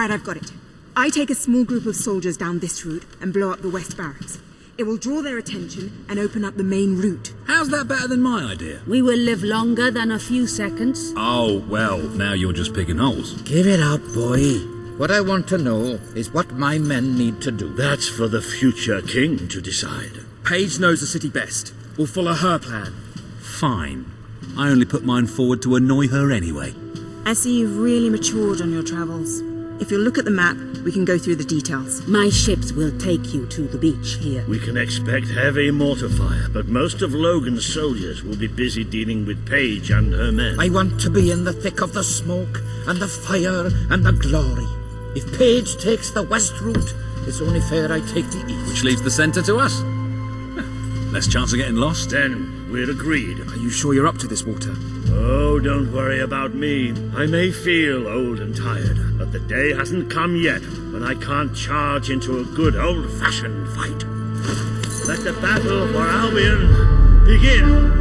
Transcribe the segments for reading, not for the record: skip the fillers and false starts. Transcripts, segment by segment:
Right, I've got it. I take a small group of soldiers down this route and blow up the West Barracks. It will draw their attention and open up the main route. How's that better than my idea? We will live longer than a few seconds. Oh, well, now you're just picking holes. Give it up, boy. What I want to know is what my men need to do. That's for the future king to decide. Paige knows the city best. We'll follow her plan. Fine. I only put mine forward to annoy her anyway. I see you've really matured on your travels. If you'll look at the map, we can go through the details. My ships will take you to the beach here. We can expect heavy mortar fire, but most of Logan's soldiers will be busy dealing with Paige and her men. I want to be in the thick of the smoke and the fire and the glory. If Paige takes the west route, it's only fair I take the east. Which leaves the centre to us. Less chance of getting lost. Then we're agreed. Are you sure you're up to this, Walter? Oh, don't worry about me. I may feel old and tired, but the day hasn't come yet when I can't charge into a good old-fashioned fight. Let the battle for Albion begin!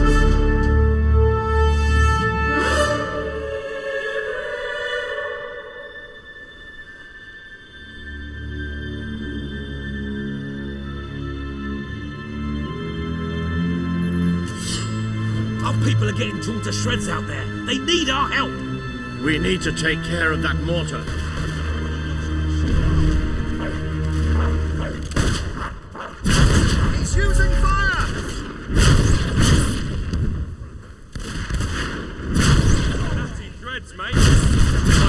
People are getting torn to shreds out there. They need our help. We need to take care of that mortar. He's using fire! Nasty threads, mate. I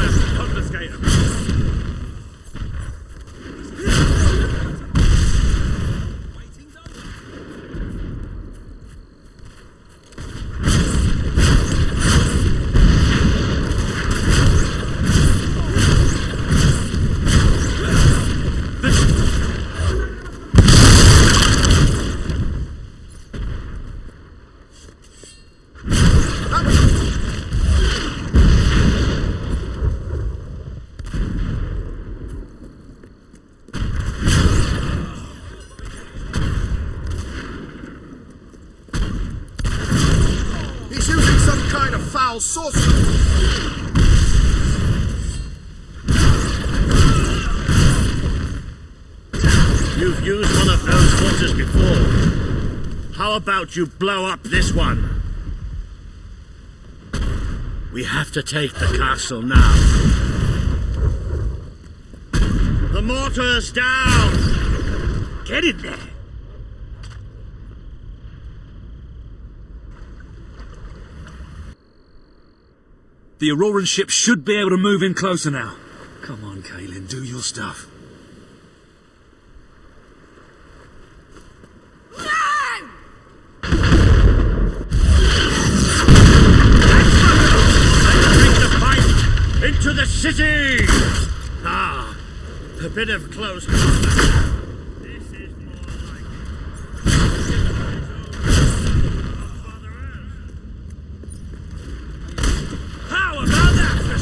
have to confiscate them. Sorcery. You've used one of those mortars before. How about you blow up this one? We have to take the castle now. The mortar's down! Get in there! The Auroran ship should be able to move in closer now. Come on, Kaelin, do your stuff. Take the fight into the city! Ah, a bit of close combat. This is more like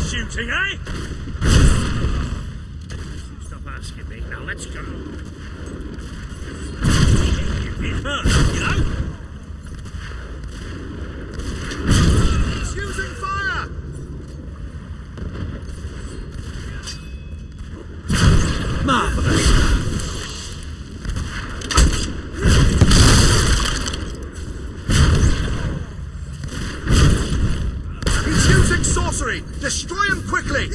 shooting, eh? Stop asking me. Now let's go. You first, you know? He's using fire! Marvelous. He's using sorcery! Destroy him quickly!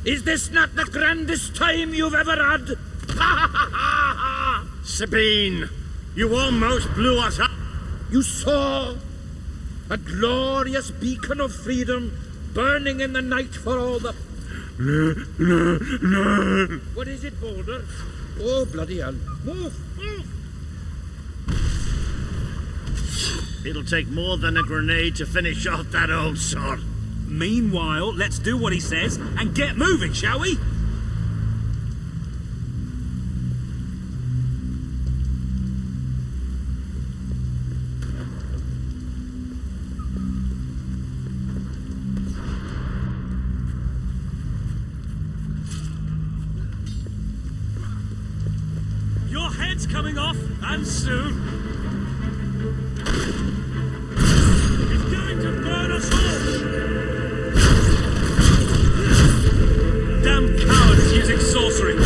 Is this not the grandest time you've ever had? Sabine, you almost blew us up. You saw a glorious beacon of freedom burning in the night for all the... No. What is it, Boulder? Oh, bloody hell. Move! It'll take more than a grenade to finish off that old sod. Meanwhile, let's do what he says and get moving, shall we? It'll burn soon. It's going to burn us all. Damn cowards using sorcery.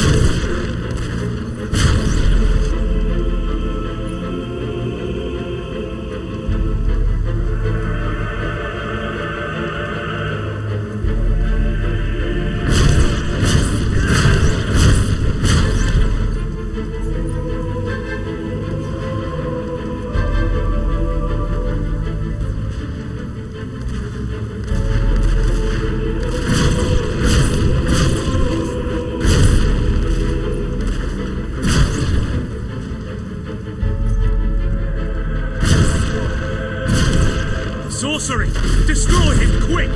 Sorcery! Destroy him, quick!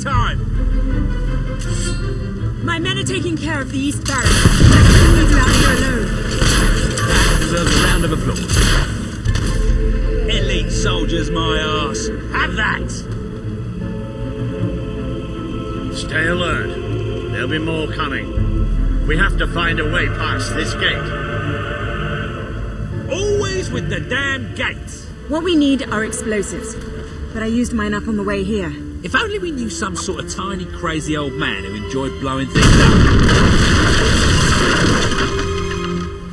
Time! My men are taking care of the East Barracks. I can't leave you out here alone. That deserves a round of applause. Elite soldiers, my arse. Have that! Stay alert. There'll be more coming. We have to find a way past this gate. Always with the damn gates. What we need are explosives. But I used mine up on the way here. If only we knew some sort of tiny, crazy old man who enjoyed blowing things up.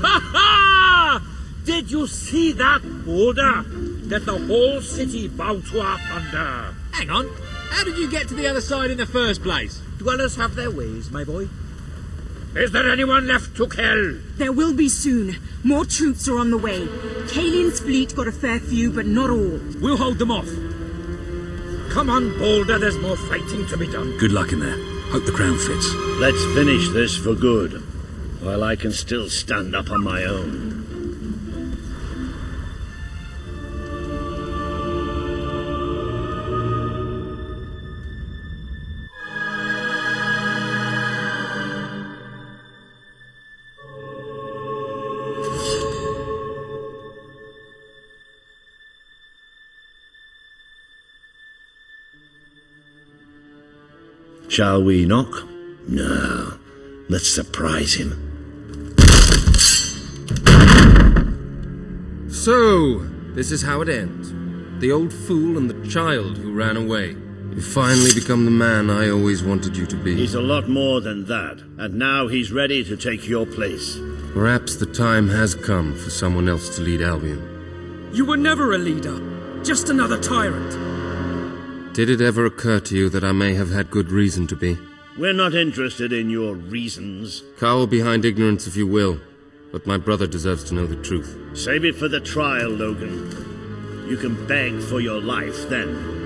Ha ha! Did you see that order? That the whole city bowed to our thunder. Hang on. How did you get to the other side in the first place? Dwellers have their ways, my boy. Is there anyone left to kill? There will be soon. More troops are on the way. Kalian's fleet got a fair few, but not all. We'll hold them off. Come on, Boulder, there's more fighting to be done. Good luck in there. Hope the crown fits. Let's finish this for good, while I can still stand up on my own. Shall we knock? No. Let's surprise him. So, this is how it ends. The old fool and the child who ran away. You finally become the man I always wanted you to be. He's a lot more than that, and now he's ready to take your place. Perhaps the time has come for someone else to lead Albion. You were never a leader, just another tyrant. Did it ever occur to you that I may have had good reason to be? We're not interested in your reasons. Cower behind ignorance if you will, but my brother deserves to know the truth. Save it for the trial, Logan. You can beg for your life then.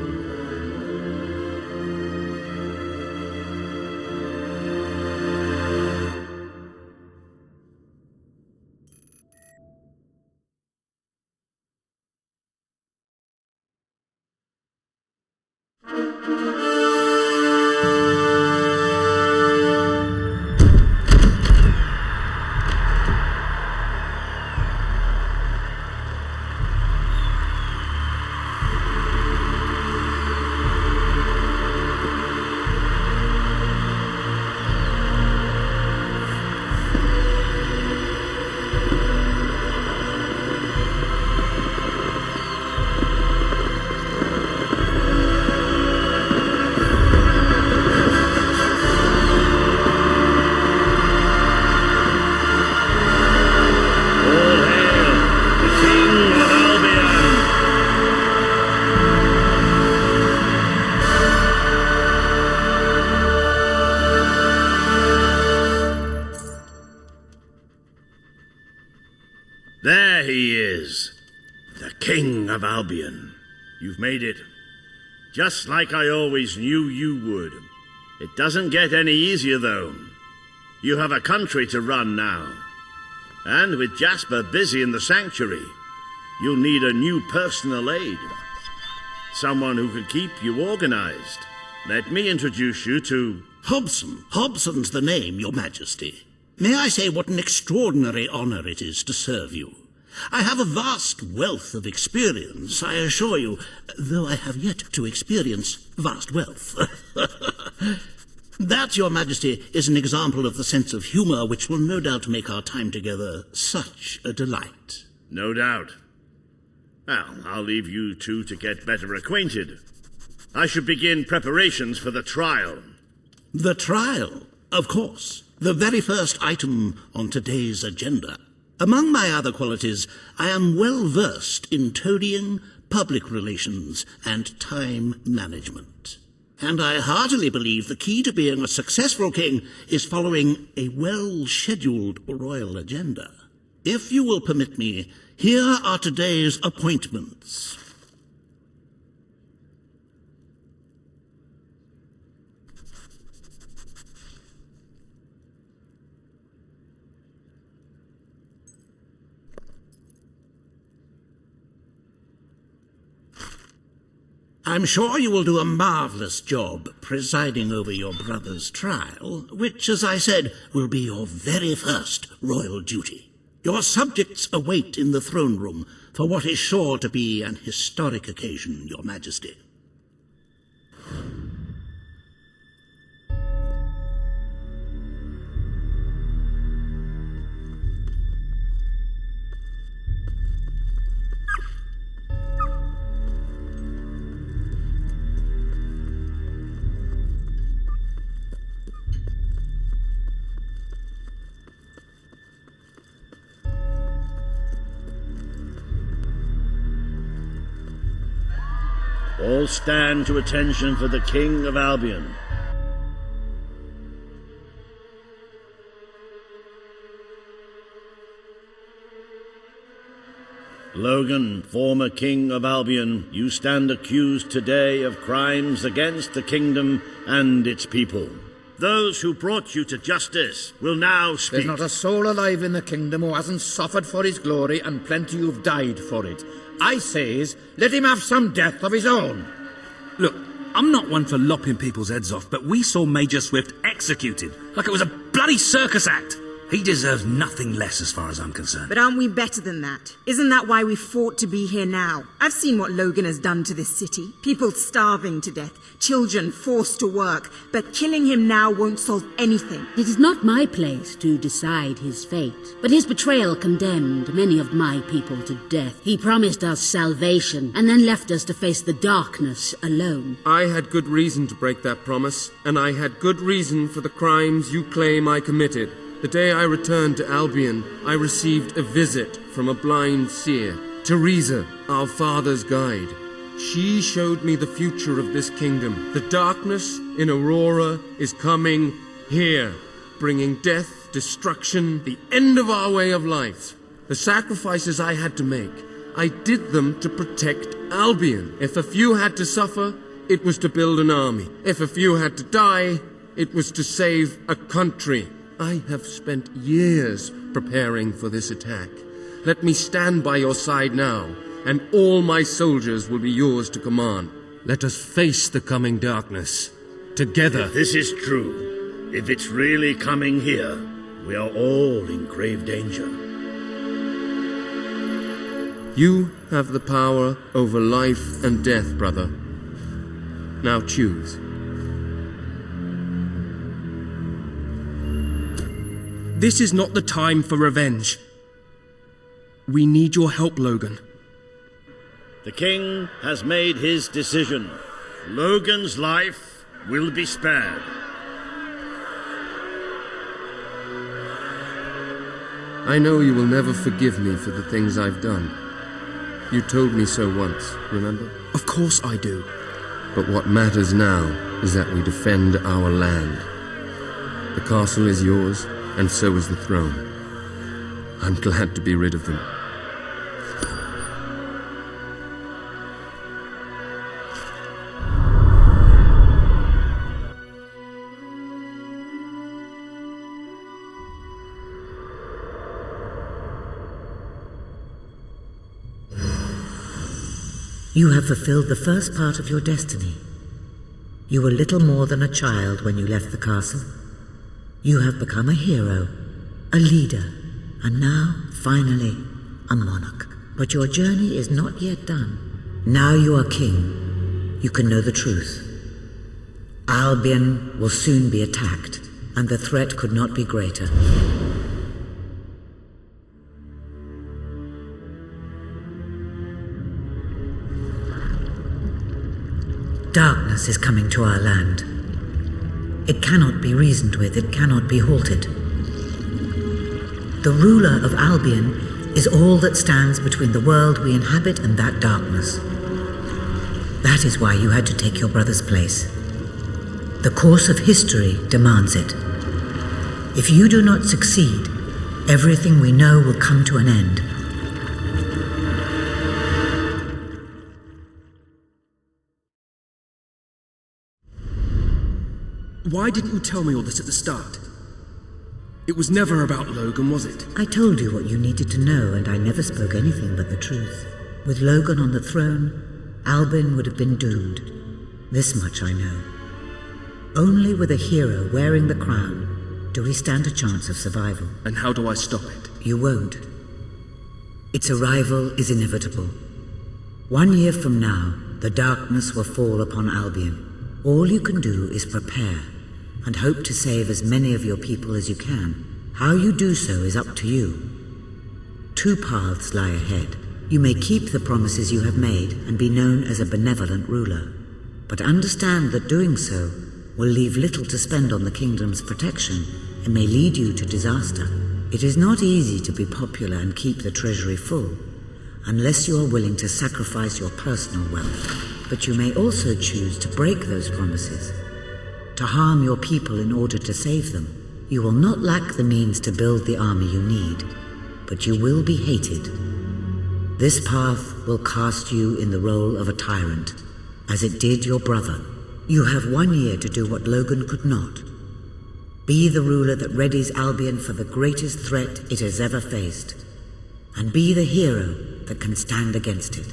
There he is. The King of Albion. You've made it. Just like I always knew you would. It doesn't get any easier, though. You have a country to run now. And with Jasper busy in the sanctuary, you'll need a new personal aide. Someone who can keep you organized. Let me introduce you to... Hobson. Hobson's the name, Your Majesty. May I say what an extraordinary honor it is to serve you? I have a vast wealth of experience, I assure you, though I have yet to experience vast wealth. That, Your Majesty, is an example of the sense of humor which will no doubt make our time together such a delight. No doubt. Well, I'll leave you two to get better acquainted. I should begin preparations for the trial. The trial, of course. The very first item on today's agenda. Among my other qualities, I am well versed in toadying, public relations, and time management. And I heartily believe the key to being a successful king is following a well-scheduled royal agenda. If you will permit me, here are today's appointments. I'm sure you will do a marvelous job presiding over your brother's trial, which, as I said, will be your very first royal duty. Your subjects await in the throne room for what is sure to be an historic occasion, Your Majesty. All stand to attention for the King of Albion. Logan, former King of Albion, you stand accused today of crimes against the kingdom and its people. Those who brought you to justice will now speak. There's not a soul alive in the kingdom who hasn't suffered for his glory, and plenty who've died for it. I says, let him have some death of his own. Look, I'm not one for lopping people's heads off, but we saw Major Swift executed like it was a bloody circus act. He deserves nothing less as far as I'm concerned. But aren't we better than that? Isn't that why we fought to be here now? I've seen what Logan has done to this city. People starving to death, children forced to work. But killing him now won't solve anything. It is not my place to decide his fate, but his betrayal condemned many of my people to death. He promised us salvation, and then left us to face the darkness alone. I had good reason to break that promise, and I had good reason for the crimes you claim I committed. The day I returned to Albion, I received a visit from a blind seer, Teresa, our father's guide. She showed me the future of this kingdom. The darkness in Aurora is coming here, bringing death, destruction, the end of our way of life. The sacrifices I had to make, I did them to protect Albion. If a few had to suffer, it was to build an army. If a few had to die, it was to save a country. I have spent years preparing for this attack. Let me stand by your side now, and all my soldiers will be yours to command. Let us face the coming darkness, together. If this is true, if it's really coming here, we are all in grave danger. You have the power over life and death, brother. Now choose. This is not the time for revenge. We need your help, Logan. The king has made his decision. Logan's life will be spared. I know you will never forgive me for the things I've done. You told me so once, remember? Of course I do. But what matters now is that we defend our land. The castle is yours, and so is the throne. I'm glad to be rid of them. You have fulfilled the first part of your destiny. You were little more than a child when you left the castle. You have become a hero, a leader, and now, finally, a monarch. But your journey is not yet done. Now you are king. You can know the truth. Albion will soon be attacked, and the threat could not be greater. Darkness is coming to our land. It cannot be reasoned with, it cannot be halted. The ruler of Albion is all that stands between the world we inhabit and that darkness. That is why you had to take your brother's place. The course of history demands it. If you do not succeed, everything we know will come to an end. Why didn't you tell me all this at the start? It was never about Logan, was it? I told you what you needed to know, and I never spoke anything but the truth. With Logan on the throne, Albion would have been doomed. This much I know. Only with a hero wearing the crown do we stand a chance of survival. And how do I stop it? You won't. Its arrival is inevitable. 1 year from now, the darkness will fall upon Albion. All you can do is prepare, and hope to save as many of your people as you can. How you do so is up to you. 2 paths lie ahead. You may keep the promises you have made and be known as a benevolent ruler. But understand that doing so will leave little to spend on the kingdom's protection and may lead you to disaster. It is not easy to be popular and keep the treasury full, unless you are willing to sacrifice your personal wealth. But you may also choose to break those promises, to harm your people in order to save them. You will not lack the means to build the army you need, but you will be hated. This path will cast you in the role of a tyrant, as it did your brother. You have 1 year to do what Logan could not. Be the ruler that readies Albion for the greatest threat it has ever faced, and be the hero that can stand against it.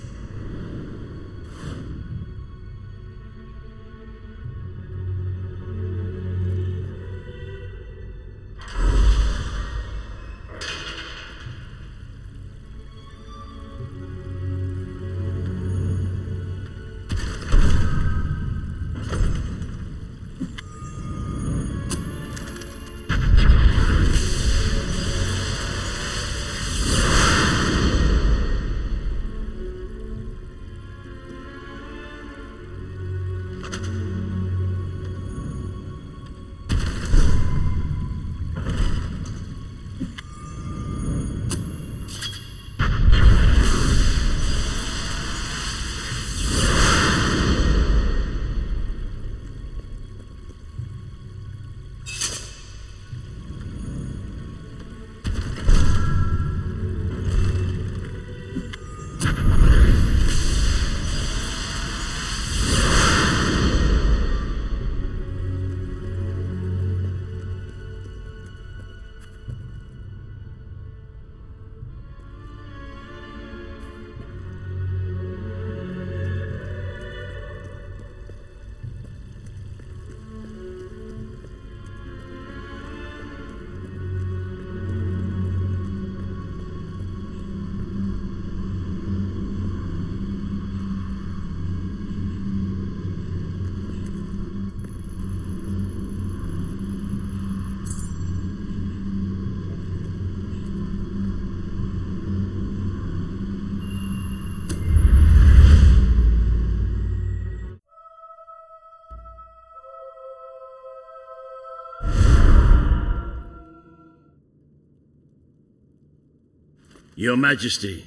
Your Majesty,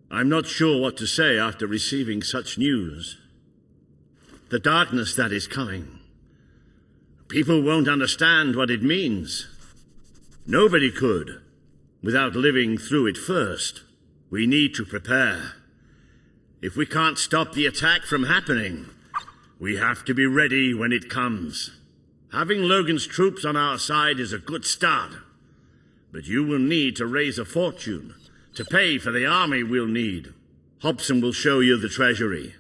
I'm not sure what to say after receiving such news. The darkness that is coming. People won't understand what it means. Nobody could, without living through it first. We need to prepare. If we can't stop the attack from happening, we have to be ready when it comes. Having Logan's troops on our side is a good start, but you will need to raise a fortune to pay for the army we'll need. Hobson will show you the treasury,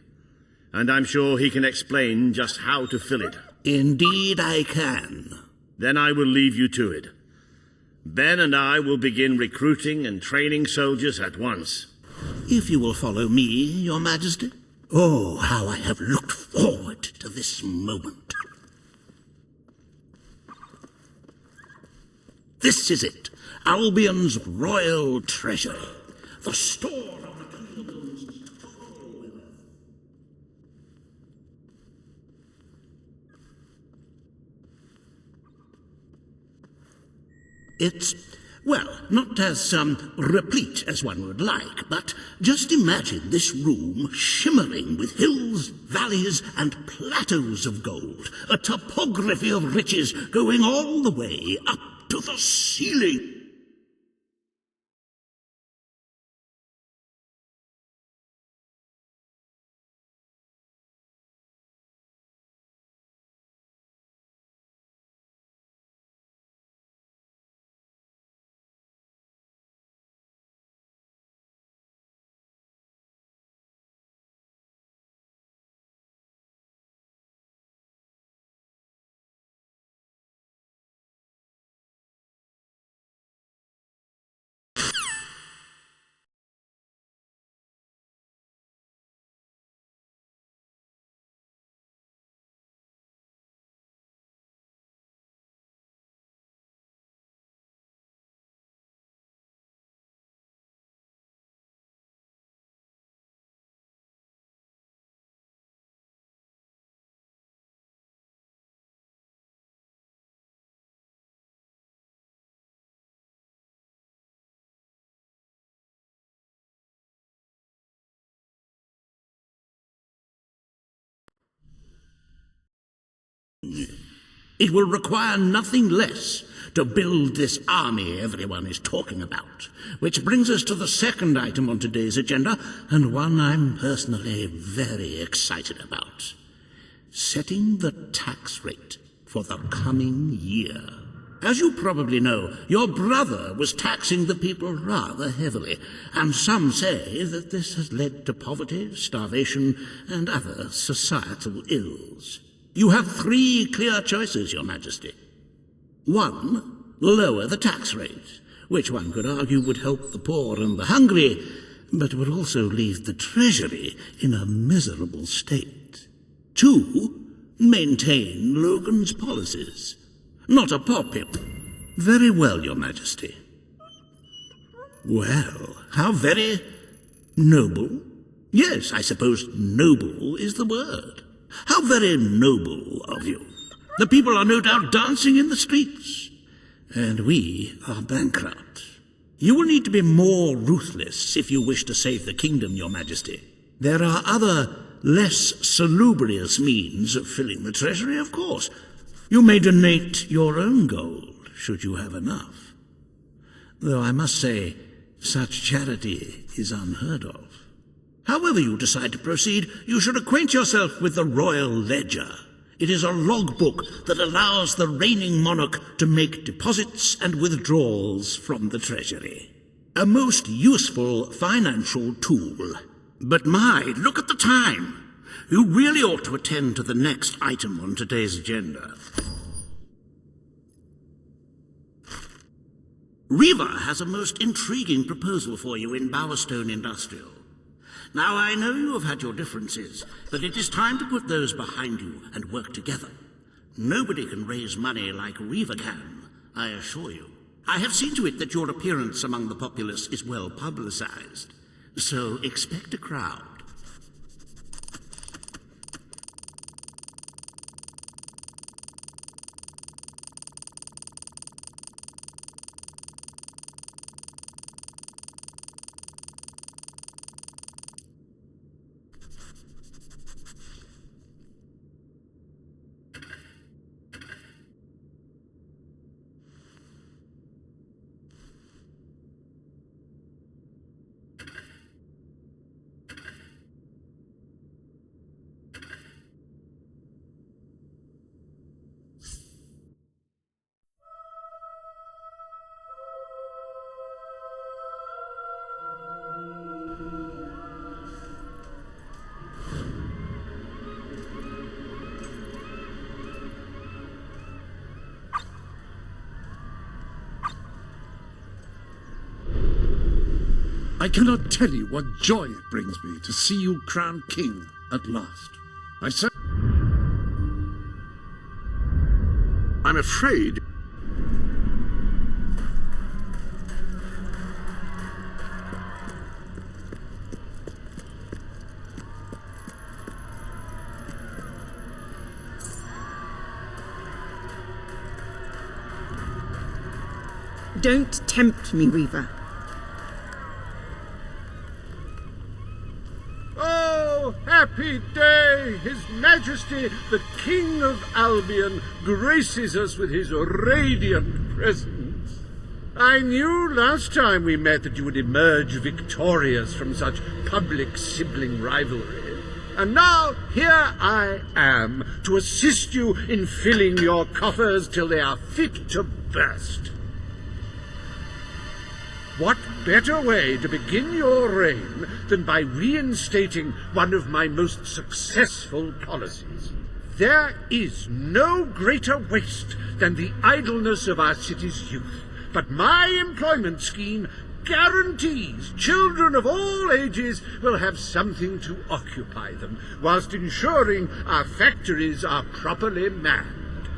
and I'm sure he can explain just how to fill it. Indeed I can. Then I will leave you to it. Ben and I will begin recruiting and training soldiers at once. If you will follow me, Your Majesty. Oh, how I have looked forward to this moment. This is it, Albion's royal treasure, the store of the kingdom's total wealth. It's, well, not as replete as one would like, but just imagine this room shimmering with hills, valleys, and plateaus of gold, a topography of riches going all the way up to the ceiling. It will require nothing less to build this army everyone is talking about. Which brings us to the second item on today's agenda, and one I'm personally very excited about. Setting the tax rate for the coming year. As you probably know, your brother was taxing the people rather heavily, and some say that this has led to poverty, starvation, and other societal ills. You have three clear choices, Your Majesty. 1, lower the tax rate, which one could argue would help the poor and the hungry, but would also leave the treasury in a miserable state. 2, maintain Logan's policies. Not a pop-pip. Very well, Your Majesty. Well, how very noble. Yes, I suppose noble is the word. How very noble of you. The people are no doubt dancing in the streets, and we are bankrupt. You will need to be more ruthless if you wish to save the kingdom, Your Majesty. There are other, less salubrious means of filling the treasury, of course. You may donate your own gold, should you have enough. Though I must say, such charity is unheard of. However you decide to proceed, you should acquaint yourself with the Royal Ledger. It is a logbook that allows the reigning monarch to make deposits and withdrawals from the treasury. A most useful financial tool. But my, look at the time. You really ought to attend to the next item on today's agenda. Reva has a most intriguing proposal for you in Bowerstone Industrial. Now, I know you have had your differences, but it is time to put those behind you and work together. Nobody can raise money like Reva can, I assure you. I have seen to it that your appearance among the populace is well publicized, so expect a crowd. I cannot tell you what joy it brings me to see you crowned king at last. I'm afraid... Don't tempt me, Weaver. Oh, happy day! His Majesty, the King of Albion, graces us with his radiant presence. I knew last time we met that you would emerge victorious from such public sibling rivalry. And now, here I am, to assist you in filling your coffers till they are fit to burst. What better way to begin your reign than by reinstating one of my most successful policies? There is no greater waste than the idleness of our city's youth, but my employment scheme guarantees children of all ages will have something to occupy them, whilst ensuring our factories are properly manned.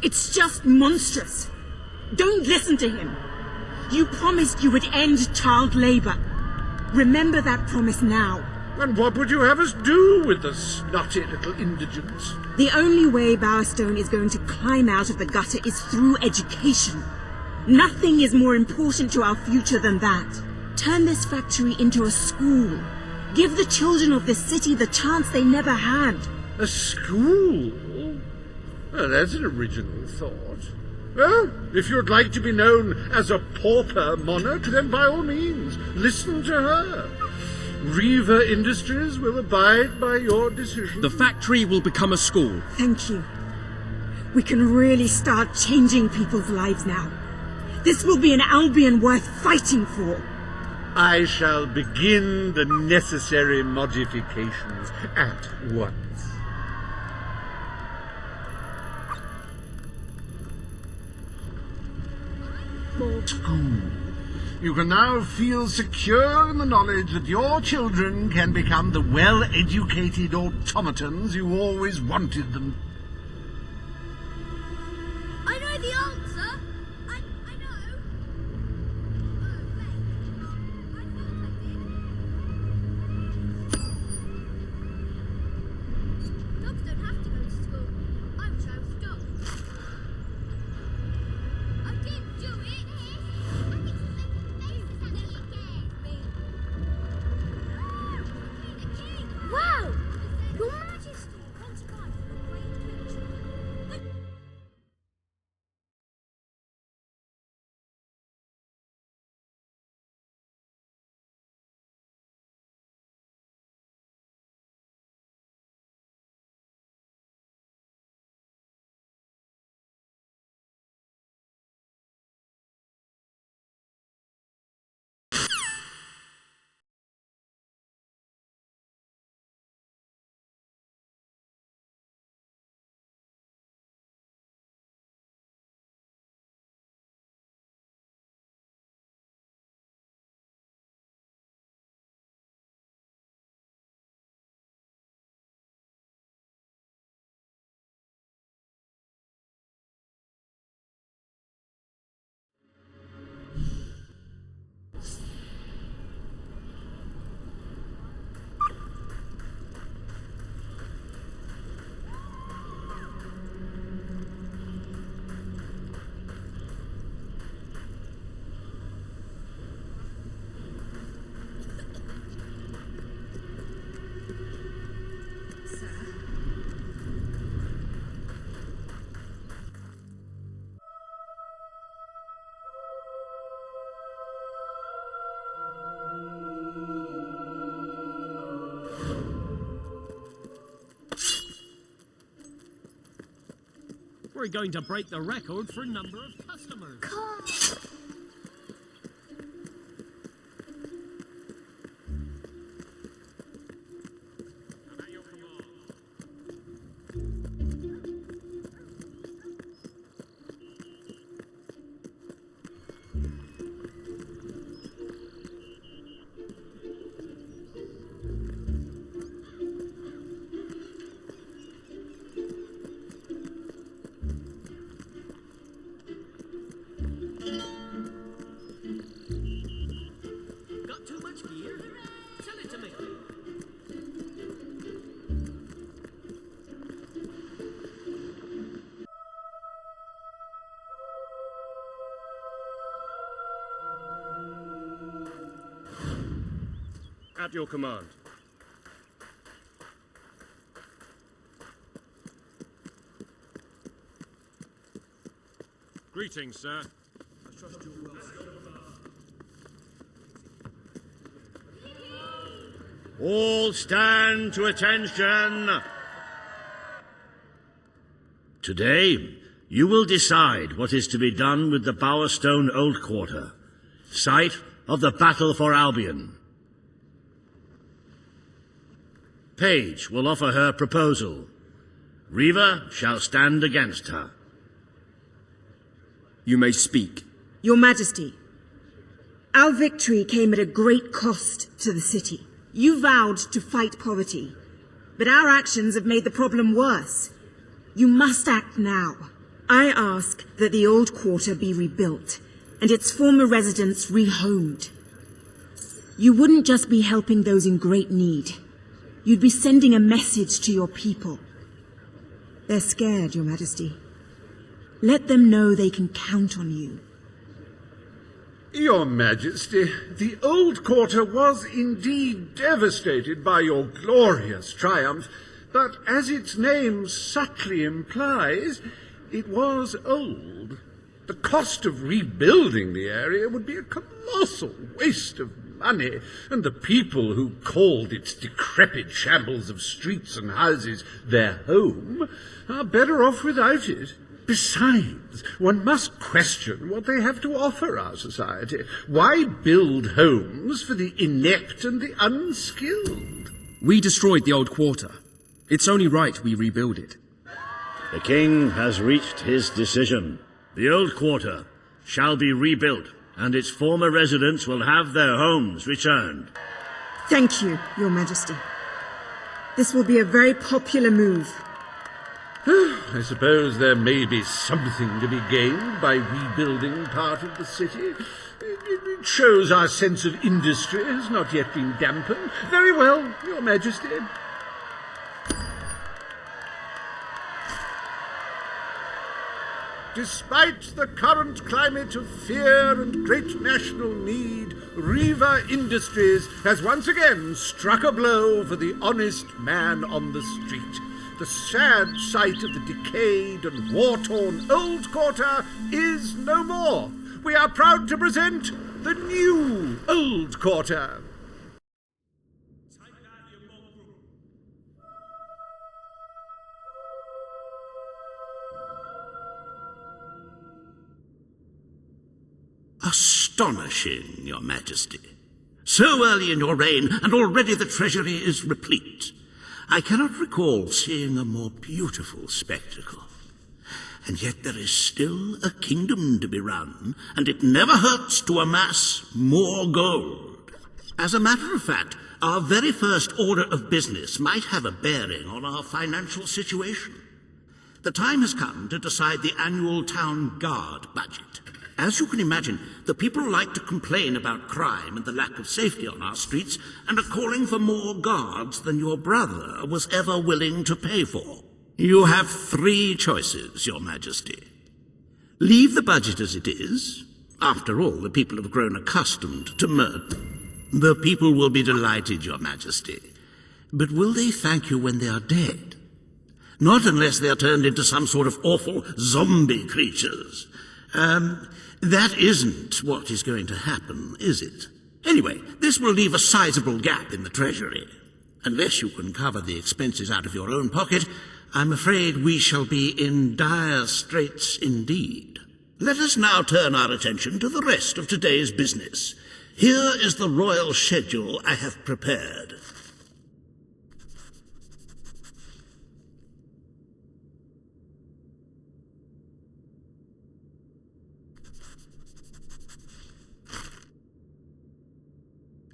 It's just monstrous. Don't listen to him. You promised you would end child labor. Remember that promise now. And what would you have us do with the snotty little indigents? The only way Bowerstone is going to climb out of the gutter is through education. Nothing is more important to our future than that. Turn this factory into a school. Give the children of this city the chance they never had. A school? Oh, that's an original thought. Well, if you'd like to be known as a pauper monarch, then by all means, listen to her. Reaver Industries will abide by your decision. The factory will become a school. Thank you. We can really start changing people's lives now. This will be an Albion worth fighting for. I shall begin the necessary modifications at once. You can now feel secure in the knowledge that your children can become the well-educated automatons you always wanted them. I know the answer. I know. Dogs don't have to go to school. I wish I was a dog. I didn't do it. Wow! Your Majesty! Once again, a great picture. We're going to break the record for number of customers. At your command. Greetings, sir. All stand to attention. Today, you will decide what is to be done with the Bowerstone Old Quarter, site of the Battle for Albion. Paige will offer her proposal. Reva shall stand against her. You may speak. Your Majesty, our victory came at a great cost to the city. You vowed to fight poverty, but our actions have made the problem worse. You must act now. I ask that the old quarter be rebuilt and its former residents rehomed. You wouldn't just be helping those in great need. You'd be sending a message to your people. They're scared, Your Majesty. Let them know they can count on you. Your Majesty, the old quarter was indeed devastated by your glorious triumph, but as its name subtly implies, it was old. The cost of rebuilding the area would be a colossal waste of money, and the people who called its decrepit shambles of streets and houses their home are better off without it. Besides, one must question what they have to offer our society. Why build homes for the inept and the unskilled? We destroyed the old quarter. It's only right we rebuild it. The king has reached his decision. The old quarter shall be rebuilt, and its former residents will have their homes returned. Thank you, Your Majesty. This will be a very popular move. I suppose there may be something to be gained by rebuilding part of the city. It shows our sense of industry has not yet been dampened. Very well, Your Majesty. Despite the current climate of fear and great national need, Riva Industries has once again struck a blow for the honest man on the street. The sad sight of the decayed and war-torn old quarter is no more. We are proud to present the new old quarter. Astonishing, Your Majesty. So early in your reign, and already the treasury is replete. I cannot recall seeing a more beautiful spectacle. And yet there is still a kingdom to be run, and it never hurts to amass more gold. As a matter of fact, our very first order of business might have a bearing on our financial situation. The time has come to decide the annual town guard budget. As you can imagine, the people like to complain about crime and the lack of safety on our streets, and are calling for more guards than your brother was ever willing to pay for. You have three choices, Your Majesty. Leave the budget as it is. After all, the people have grown accustomed to murder. The people will be delighted, Your Majesty. But will they thank you when they are dead? Not unless they are turned into some sort of awful zombie creatures. That isn't what is going to happen, is it? Anyway, this will leave a sizable gap in the treasury. Unless you can cover the expenses out of your own pocket, I'm afraid we shall be in dire straits indeed. Let us now turn our attention to the rest of today's business. Here is the royal schedule I have prepared.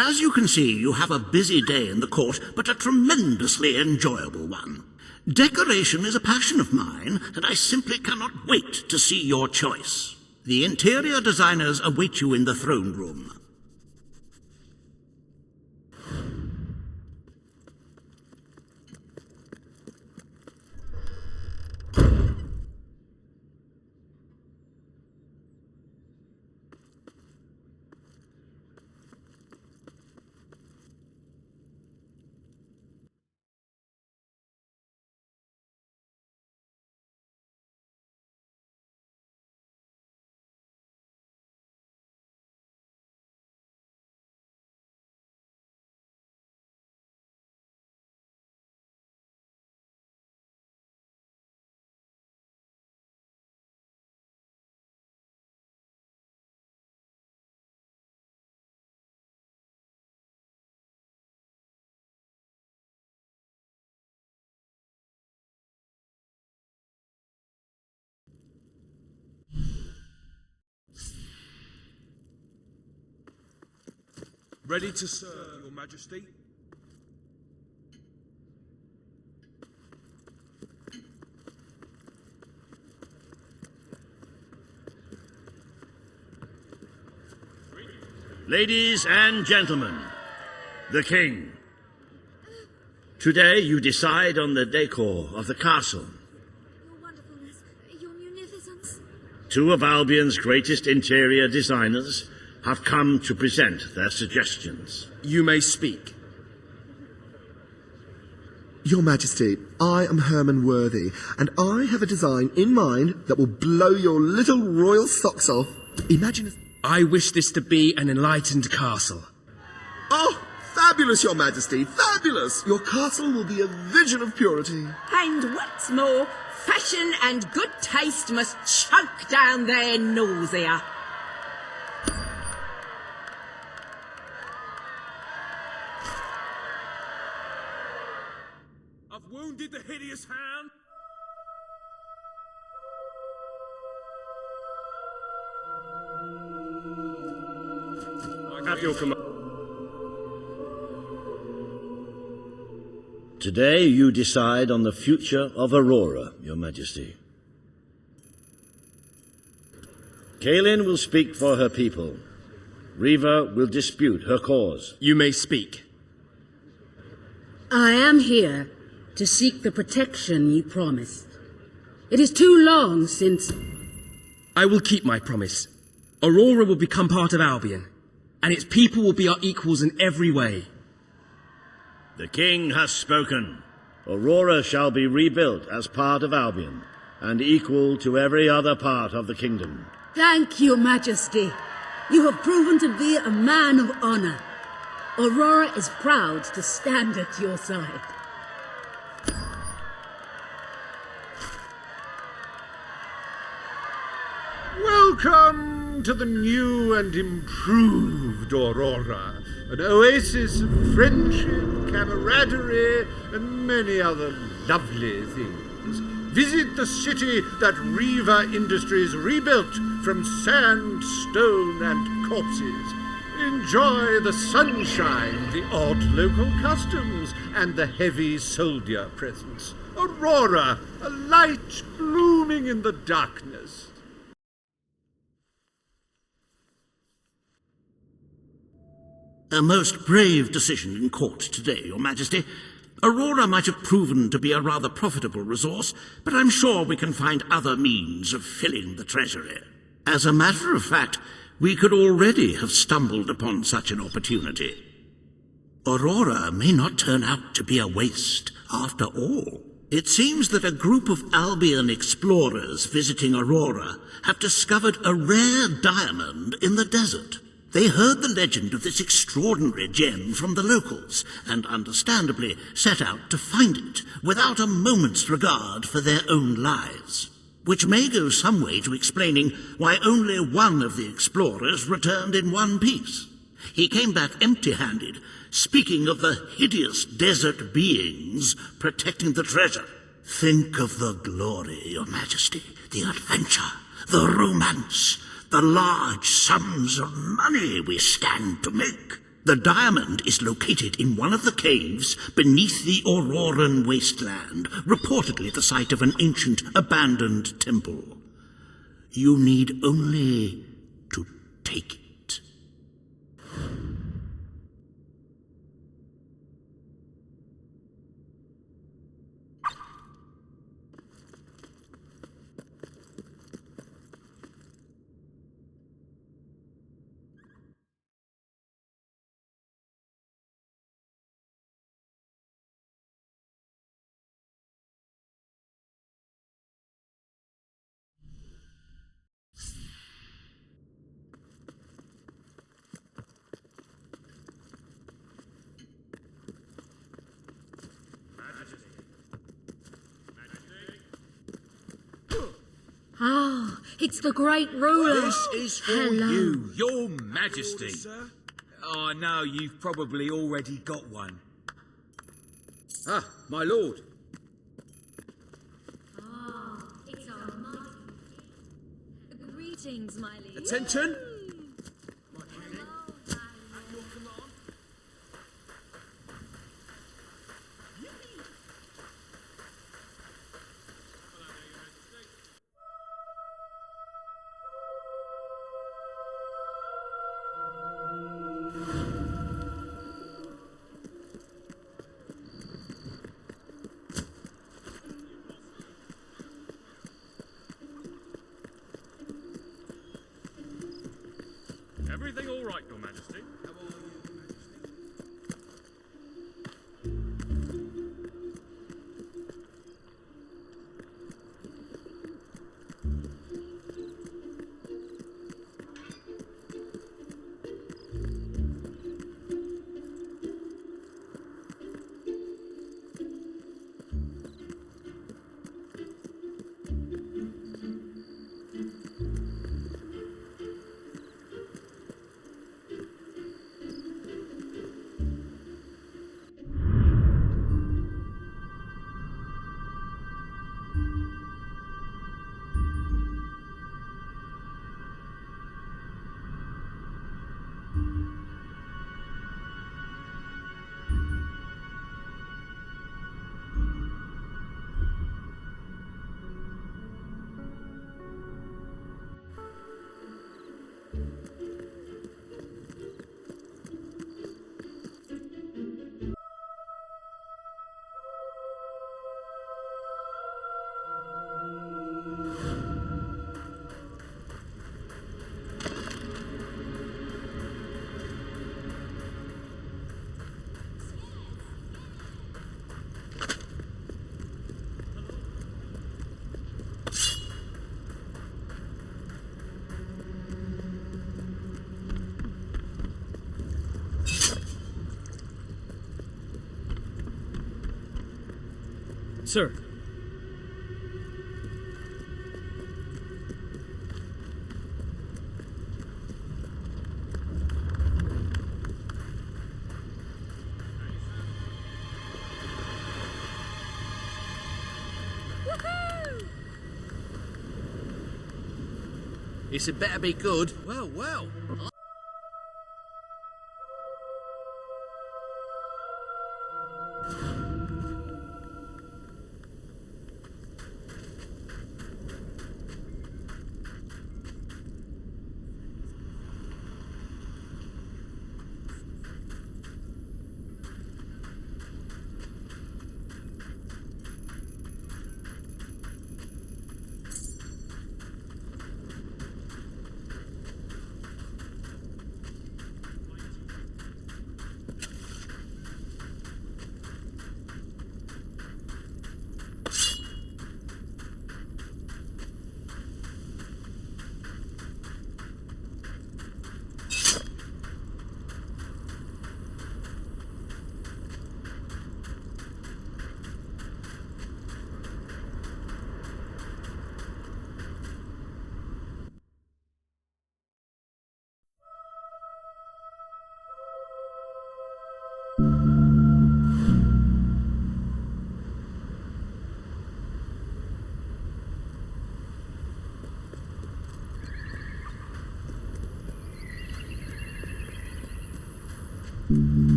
As you can see, you have a busy day in the court, but a tremendously enjoyable one. Decoration is a passion of mine, and I simply cannot wait to see your choice. The interior designers await you in the throne room. Ready to serve, Your Majesty. Ladies and gentlemen, the King. Today you decide on the decor of the castle. Your wonderfulness, your munificence. Two of Albion's greatest interior designers have come to present their suggestions. You may speak. Your Majesty, I am Herman Worthy, and I have a design in mind that will blow your little royal socks off. Imagine I wish this to be an enlightened castle. Oh, fabulous, Your Majesty, fabulous! Your castle will be a vision of purity. And what's more, fashion and good taste must choke down their nausea. I've wounded the hideous hound. At your command. Today you decide on the future of Aurora, Your Majesty. Kaelin will speak for her people. Reva will dispute her cause. You may speak. I am here to seek the protection you promised. It is too long since... I will keep my promise. Aurora will become part of Albion, and its people will be our equals in every way. The King has spoken. Aurora shall be rebuilt as part of Albion, and equal to every other part of the kingdom. Thank you, Majesty. You have proven to be a man of honor. Aurora is proud to stand at your side. Welcome to the new and improved Aurora, an oasis of friendship, camaraderie, and many other lovely things. Visit the city that Reva Industries rebuilt from sand, stone, and corpses. Enjoy the sunshine, the odd local customs, and the heavy soldier presence. Aurora, a light blooming in the darkness. A most brave decision in court today, Your Majesty. Aurora might have proven to be a rather profitable resource, but I'm sure we can find other means of filling the treasury. As a matter of fact, we could already have stumbled upon such an opportunity. Aurora may not turn out to be a waste after all. It seems that a group of Albion explorers visiting Aurora have discovered a rare diamond in the desert. They heard the legend of this extraordinary gem from the locals, and understandably set out to find it, without a moment's regard for their own lives. Which may go some way to explaining why only one of the explorers returned in one piece. He came back empty-handed, speaking of the hideous desert beings protecting the treasure. Think of the glory, Your Majesty, the adventure, the romance, the large sums of money we stand to make. The diamond is located in one of the caves beneath the Auroran wasteland, reportedly the site of an ancient abandoned temple. You need only to take it. Ah, it's the great ruler. This is for Hello. you, Your Majesty. Oh, no, you've probably already got one. Ah, my lord. Ah, it's our mighty. Greetings, my liege. Attention! Everything all right, Your Majesty? Sir. This had better be good. Well, well.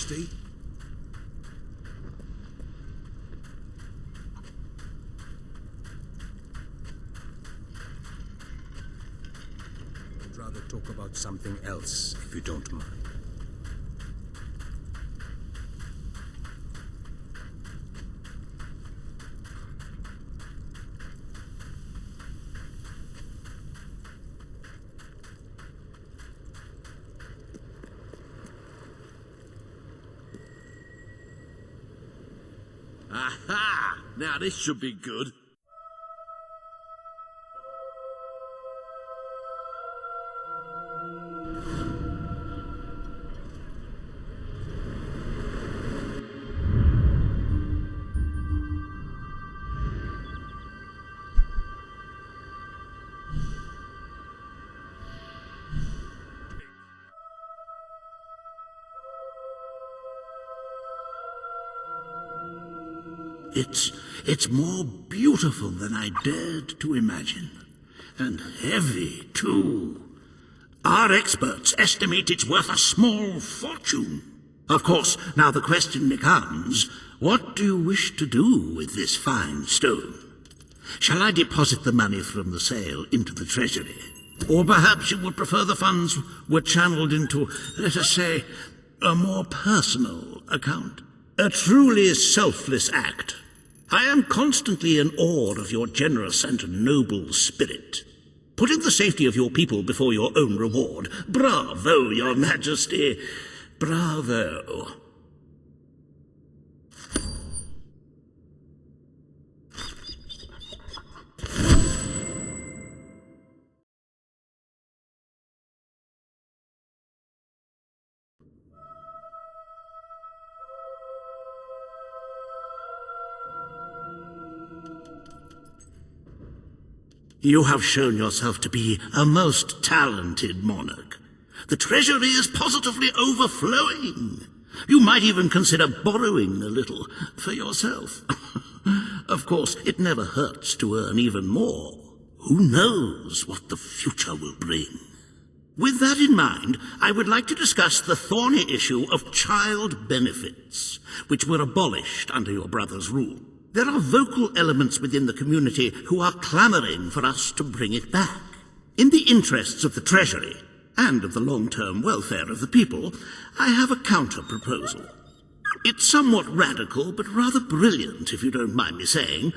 Majesty. I'd rather talk about something else, if you don't mind. Aha! Now this should be good. It's more beautiful than I dared to imagine. And heavy, too. Our experts estimate it's worth a small fortune. Of course, now the question becomes, what do you wish to do with this fine stone? Shall I deposit the money from the sale into the treasury? Or perhaps you would prefer the funds were channeled into, let us say, a more personal account? A truly selfless act. I am constantly in awe of your generous and noble spirit. Putting the safety of your people before your own reward. Bravo, Your Majesty. Bravo. You have shown yourself to be a most talented monarch. The treasury is positively overflowing. You might even consider borrowing a little for yourself. Of course, it never hurts to earn even more. Who knows what the future will bring? With that in mind, I would like to discuss the thorny issue of child benefits, which were abolished under your brother's rule. There are vocal elements within the community who are clamoring for us to bring it back. In the interests of the Treasury, and of the long-term welfare of the people, I have a counter-proposal. It's somewhat radical, but rather brilliant, if you don't mind me saying.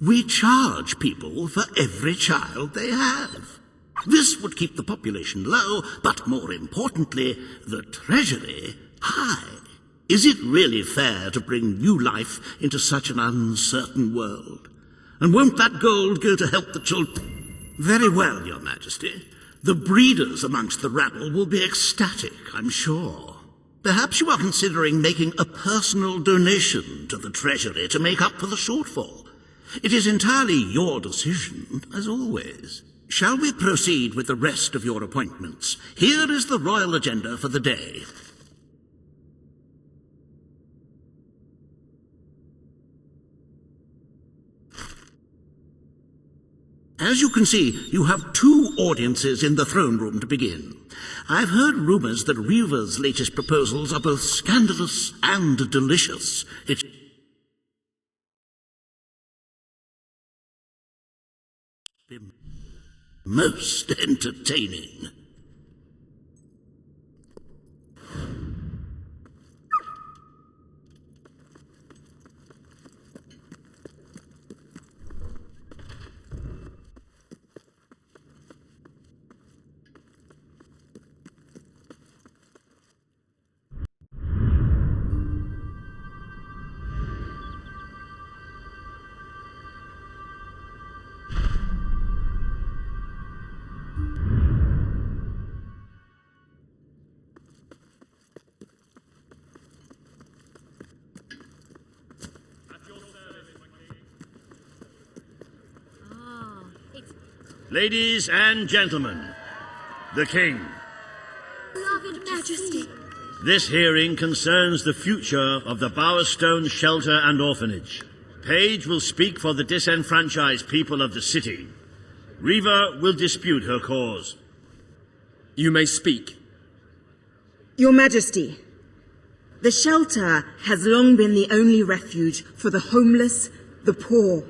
We charge people for every child they have. This would keep the population low, but more importantly, the Treasury high. Is it really fair to bring new life into such an uncertain world? And won't that gold go to help the children? Very well, Your Majesty. The breeders amongst the rabble will be ecstatic, I'm sure. Perhaps you are considering making a personal donation to the Treasury to make up for the shortfall. It is entirely your decision, as always. Shall we proceed with the rest of your appointments? Here is the royal agenda for the day. As you can see, you have two audiences in the throne room to begin. I've heard rumors that Reva's latest proposals are both scandalous and delicious. It's been most entertaining. Ladies and gentlemen, the King. Beloved Majesty. This hearing concerns the future of the Bowerstone Shelter and Orphanage. Paige will speak for the disenfranchised people of the city. Reva will dispute her cause. You may speak. Your Majesty, The shelter has long been the only refuge for the homeless, the poor,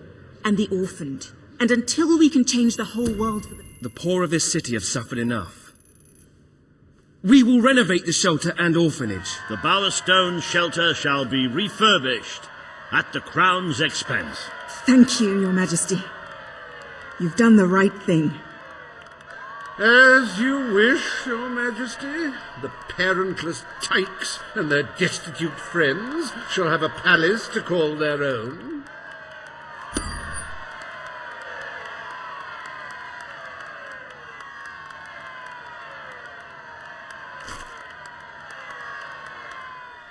and the orphaned. And until we can change the whole world for The poor of this city have suffered enough. We will renovate the shelter and orphanage. The Bowerstone shelter shall be refurbished at the Crown's expense. Thank you, Your Majesty. You've done the right thing. As you wish, Your Majesty. The parentless tykes and their destitute friends shall have a palace to call their own.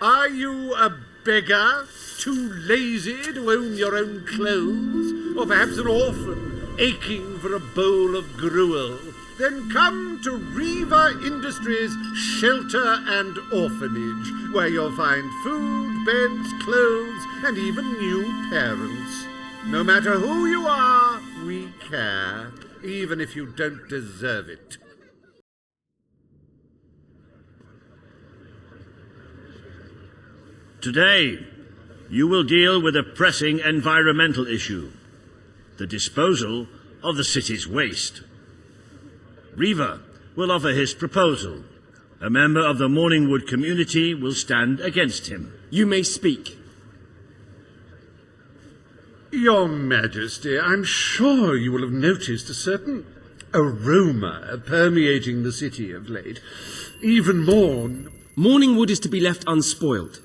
Are you a beggar, too lazy to own your own clothes? Or perhaps an orphan, aching for a bowl of gruel? Then come to Riva Industries Shelter and Orphanage, where you'll find food, beds, clothes, and even new parents. No matter who you are, we care, even if you don't deserve it. Today, you will deal with a pressing environmental issue, the disposal of the city's waste. Riva will offer his proposal. A member of the Morningwood community will stand against him. You may speak. Your Majesty, I'm sure you will have noticed a certain aroma permeating the city of late. Even more... Morningwood is to be left unspoiled.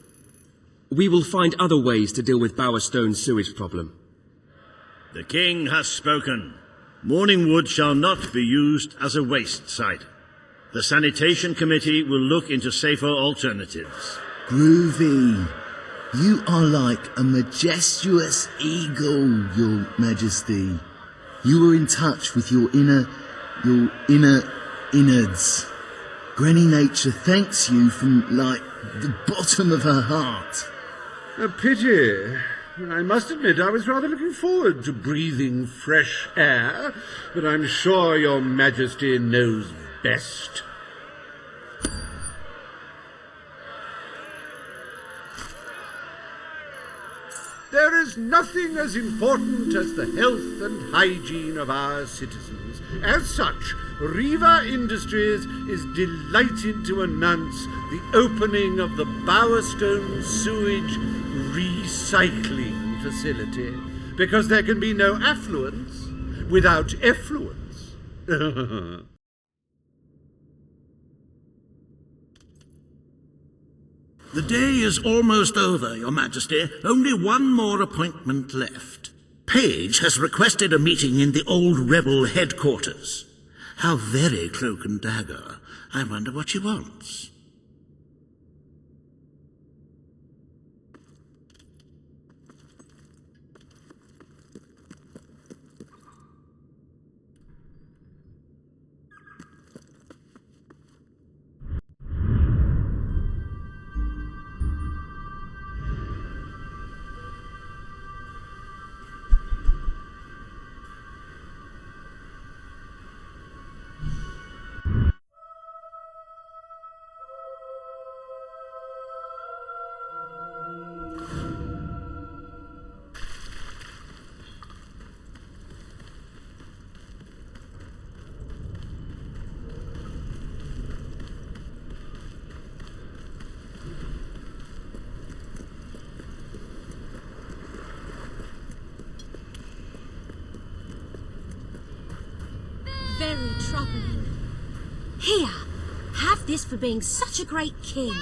We will find other ways to deal with Bowerstone's sewage problem. The king has spoken. Morningwood shall not be used as a waste site. The sanitation committee will look into safer alternatives. Groovy. You are like a majestuous eagle, Your Majesty. You were in touch with your inner innards. Granny Nature thanks you from, like, the bottom of her heart. A pity. I must admit I was rather looking forward to breathing fresh air, but I'm sure Your Majesty knows best. There is nothing as important as the health and hygiene of our citizens. As such, Riva Industries is delighted to announce the opening of the Bowerstone Sewage Recycling Facility, because there can be no affluence without effluence. The day is almost over, Your Majesty. Only one more appointment left. Page has requested a meeting in the old rebel headquarters. How very cloak and dagger. I wonder what she wants. Very troubling. Here, have this for being such a great king.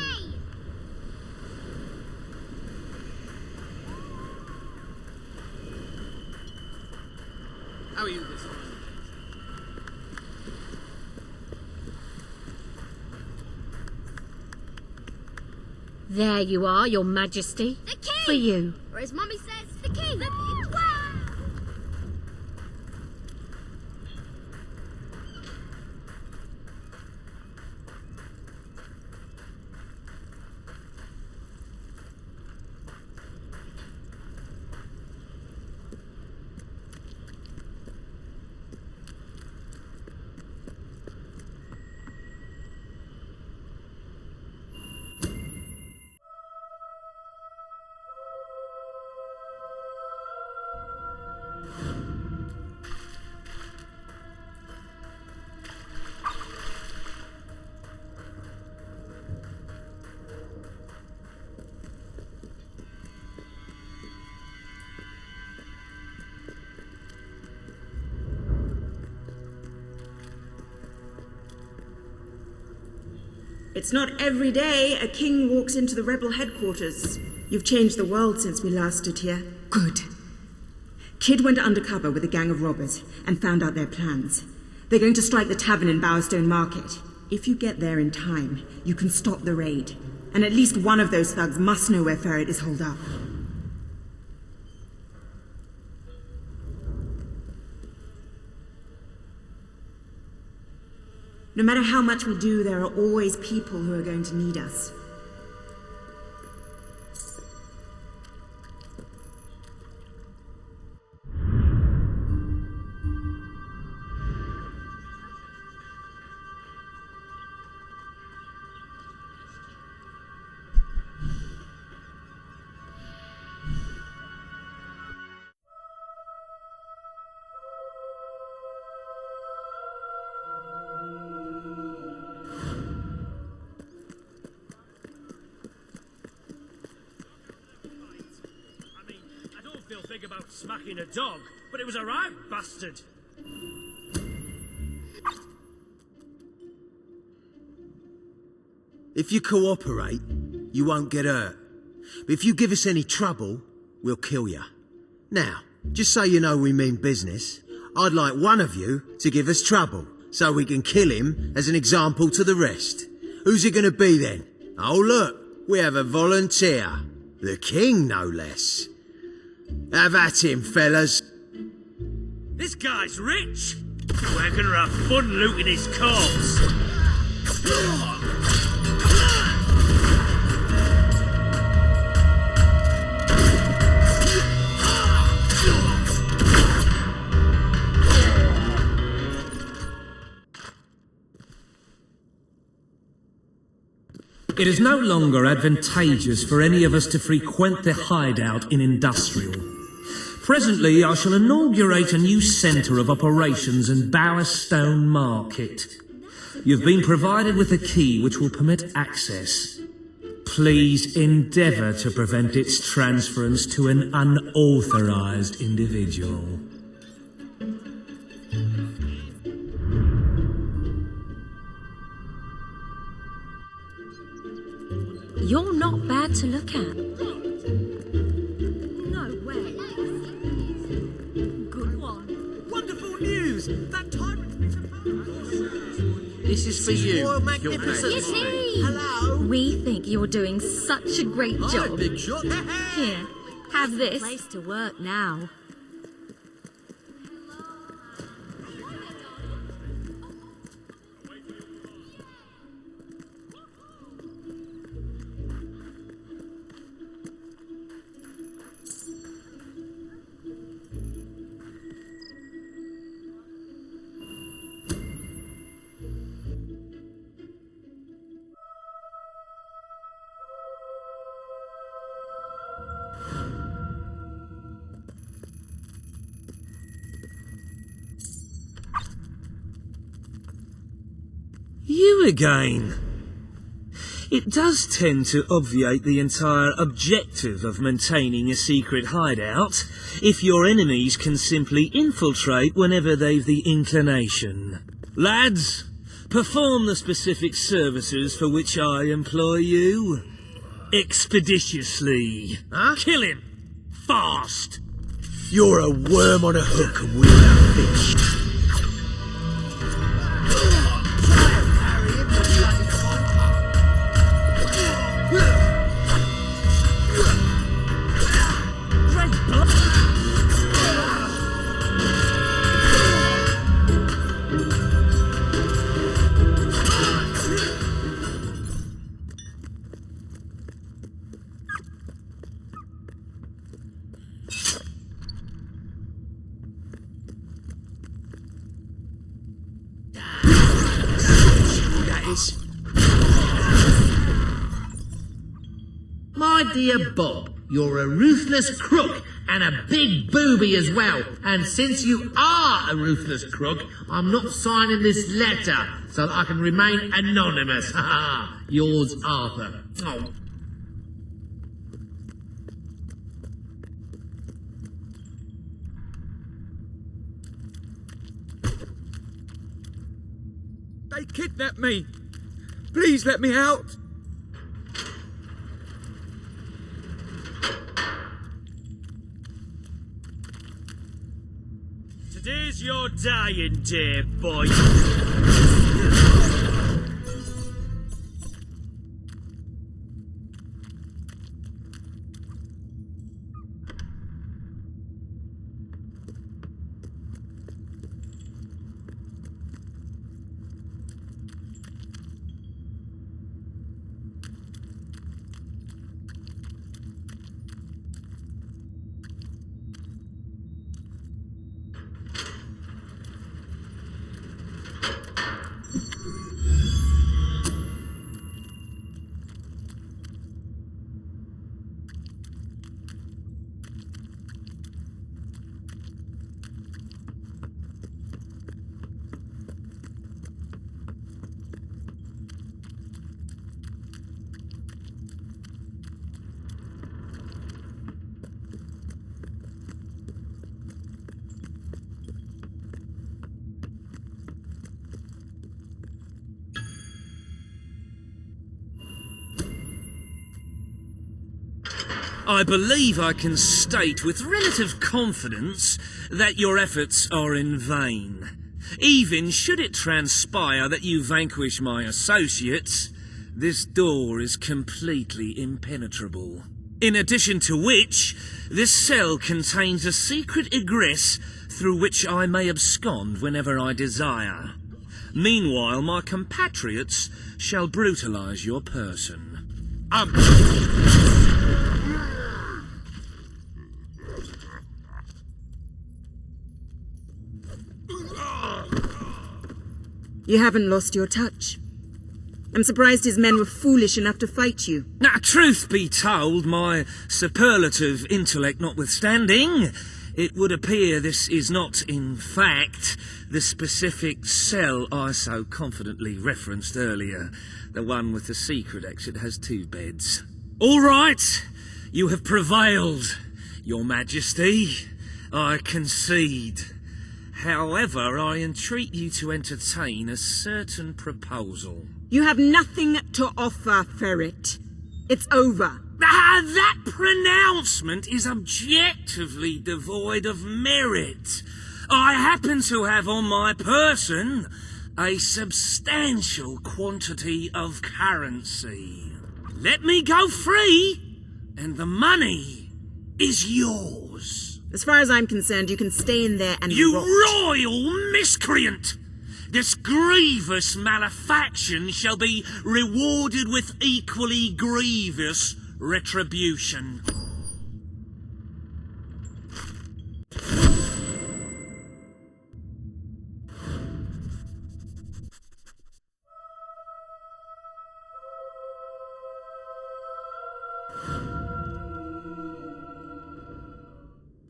How are you this morning? There you are, Your Majesty. The king! For you. Or as Mummy says, the king! Wow! It's not every day a king walks into the rebel headquarters. You've changed the world since we last stood here. Good. Kid went undercover with a gang of robbers and found out their plans. They're going to strike the tavern in Bowerstone Market. If you get there in time, you can stop the raid. And at least one of those thugs must know where Ferret is holed up. No matter how much we do, there are always people who are going to need us. Big about smacking a dog, but it was a right bastard. If you cooperate, you won't get hurt. But if you give us any trouble, we'll kill you. Now, just so you know we mean business, I'd like one of you to give us trouble, so we can kill him as an example to the rest. Who's it gonna be then? Oh look, we have a volunteer. The king, no less. Have at him, fellas. This guy's rich. We're gonna have fun looting his corpse. It is no longer advantageous for any of us to frequent the hideout in Industrial. Presently, I shall inaugurate a new centre of operations in Bowerstone Market. You've been provided with a key which will permit access. Please endeavour to prevent its transference to an unauthorised individual. You're not bad to look at. No way. Good one. Wonderful news! That tyrant's been supposed. This is for you, Royal Your Magnificence. Majesty. Hello. We think you're doing such a great job. Big shot. Here, have this. Place to work now. You again. It does tend to obviate the entire objective of maintaining a secret hideout if your enemies can simply infiltrate whenever they've the inclination. Lads, perform the specific services for which I employ you. Expeditiously. Huh? Kill him. Fast. You're a worm on a hook and we're a fish. My dear Bob, you're a ruthless crook and a big booby as well. And since you are a ruthless crook, I'm not signing this letter so that I can remain anonymous. Ha ha! Yours, Arthur. Oh. They kidnapped me. Please let me out. Today's your dying day, boy. I believe I can state with relative confidence that your efforts are in vain. Even should it transpire that you vanquish my associates, this door is completely impenetrable. In addition to which, this cell contains a secret egress through which I may abscond whenever I desire. Meanwhile, my compatriots shall brutalize your person. You haven't lost your touch. I'm surprised his men were foolish enough to fight you. Now, truth be told, my superlative intellect notwithstanding, it would appear this is not, in fact, the specific cell I so confidently referenced earlier. The one with the secret exit has 2 beds. All right, you have prevailed, Your Majesty. I concede. However, I entreat you to entertain a certain proposal. You have nothing to offer, Ferret. It's over. That pronouncement is objectively devoid of merit. I happen to have on my person a substantial quantity of currency. Let me go free, and the money is yours. As far as I'm concerned, you can stay in there and You rot. royal miscreant! This grievous malefaction shall be rewarded with equally grievous retribution.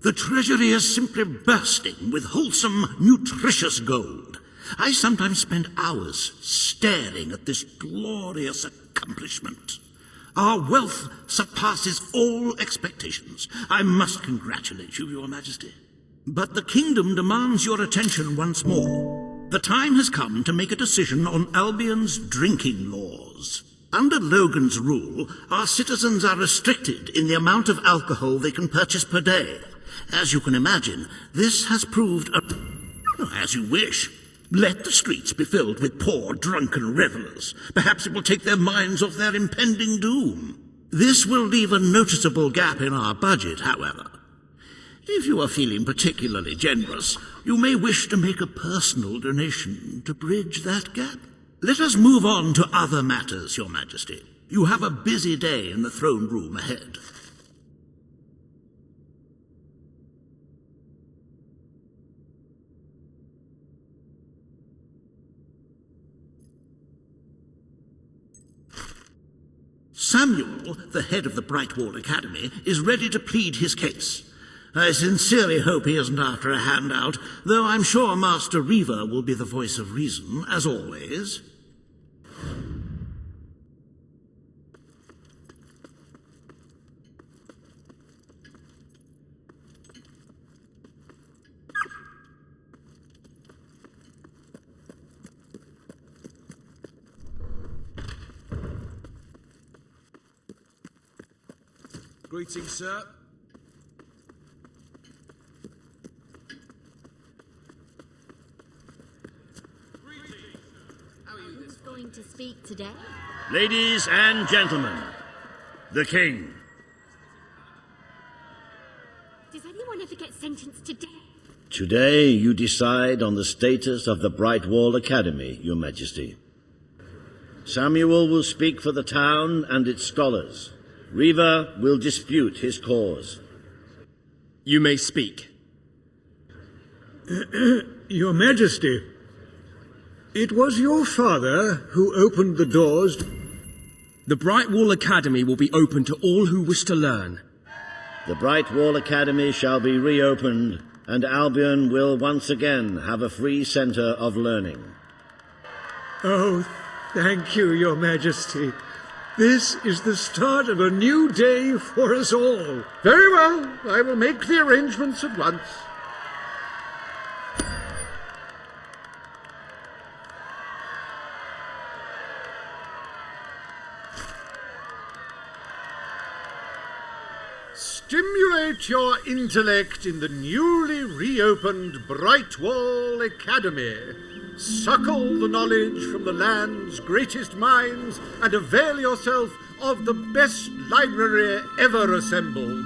The treasury is simply bursting with wholesome, nutritious gold. I sometimes spend hours staring at this glorious accomplishment. Our wealth surpasses all expectations. I must congratulate you, Your Majesty. But the kingdom demands your attention once more. The time has come to make a decision on Albion's drinking laws. Under Logan's rule, our citizens are restricted in the amount of alcohol they can purchase per day. As you can imagine, this has proved as you wish. Let the streets be filled with poor, drunken revelers. Perhaps it will take their minds off their impending doom. This will leave a noticeable gap in our budget, however. If you are feeling particularly generous, you may wish to make a personal donation to bridge that gap. Let us move on to other matters, Your Majesty. You have a busy day in the throne room ahead. Samuel, the head of the Brightwall Academy, is ready to plead his case. I sincerely hope he isn't after a handout, though I'm sure Master Reaver will be the voice of reason, as always. Greetings, sir. Who's going to speak today? Ladies and gentlemen, the King. Does anyone ever get sentenced to death? Today you decide on the status of the Brightwall Academy, Your Majesty. Samuel will speak for the town and its scholars. Reva will dispute his cause. You may speak. Your Majesty, it was your father who opened the doors. The Brightwall Academy will be open to all who wish to learn. The Brightwall Academy shall be reopened, and Albion will once again have a free centre of learning. Oh, thank you, Your Majesty. This is the start of a new day for us all. Very well. I will make the arrangements at once. Stimulate your intellect in the newly reopened Brightwall Academy. Suckle the knowledge from the land's greatest minds and avail yourself of the best library ever assembled.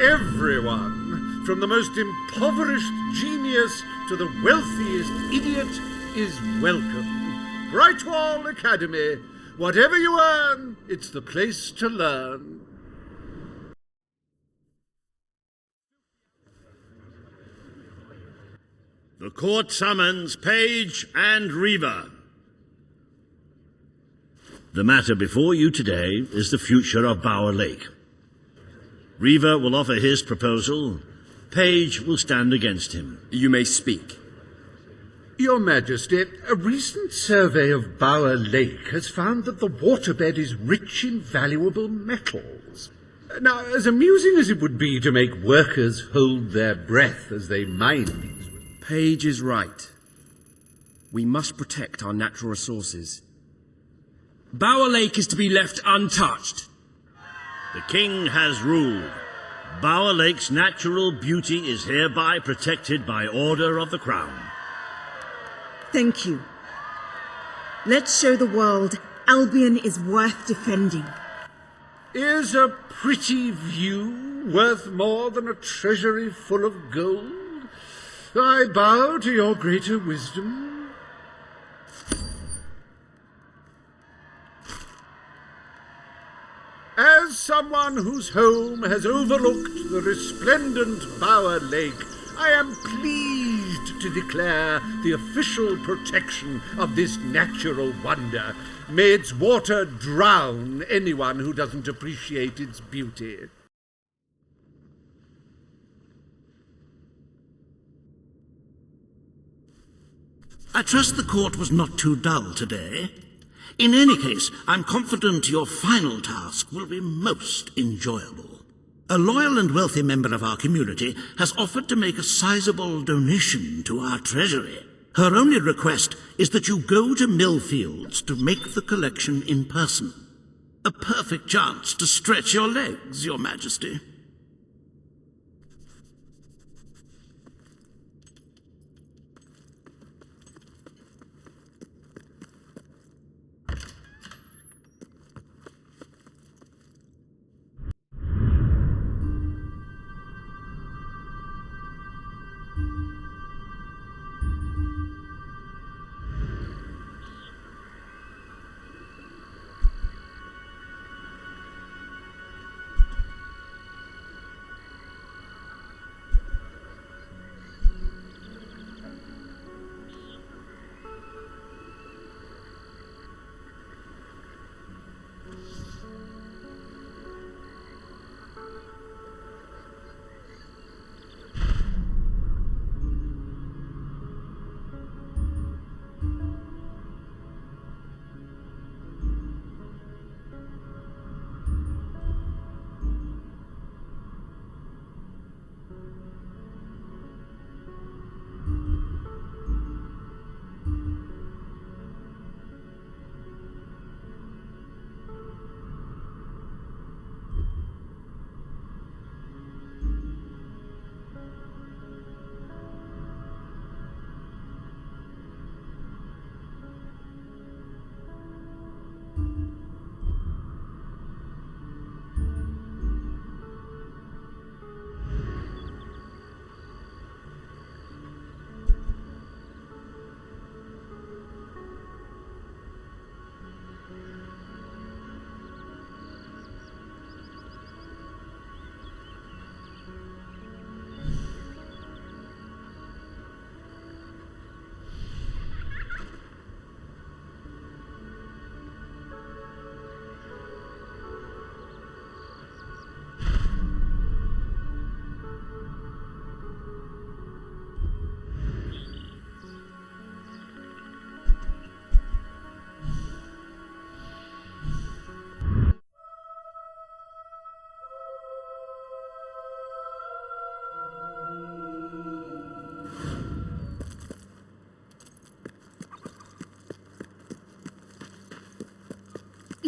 Everyone, from the most impoverished genius to the wealthiest idiot, is welcome. Brightwall Academy. Whatever you earn, it's the place to learn. The court summons Page and Reva. The matter before you today is the future of Bower Lake. Reva will offer his proposal. Page will stand against him. You may speak. Your Majesty, a recent survey of Bower Lake has found that the waterbed is rich in valuable metals. Now, as amusing as it would be to make workers hold their breath as they mine these... Page is right. We must protect our natural resources. Bower Lake is to be left untouched. The King has ruled. Bower Lake's natural beauty is hereby protected by order of the Crown. Thank you. Let's show the world Albion is worth defending. Is a pretty view worth more than a treasury full of gold? I bow to your greater wisdom. As someone whose home has overlooked the resplendent Bower Lake, I am pleased to declare the official protection of this natural wonder. May its water drown anyone who doesn't appreciate its beauty. I trust the court was not too dull today. In any case, I'm confident your final task will be most enjoyable. A loyal and wealthy member of our community has offered to make a sizable donation to our treasury. Her only request is that you go to Millfields to make the collection in person. A perfect chance to stretch your legs, Your Majesty.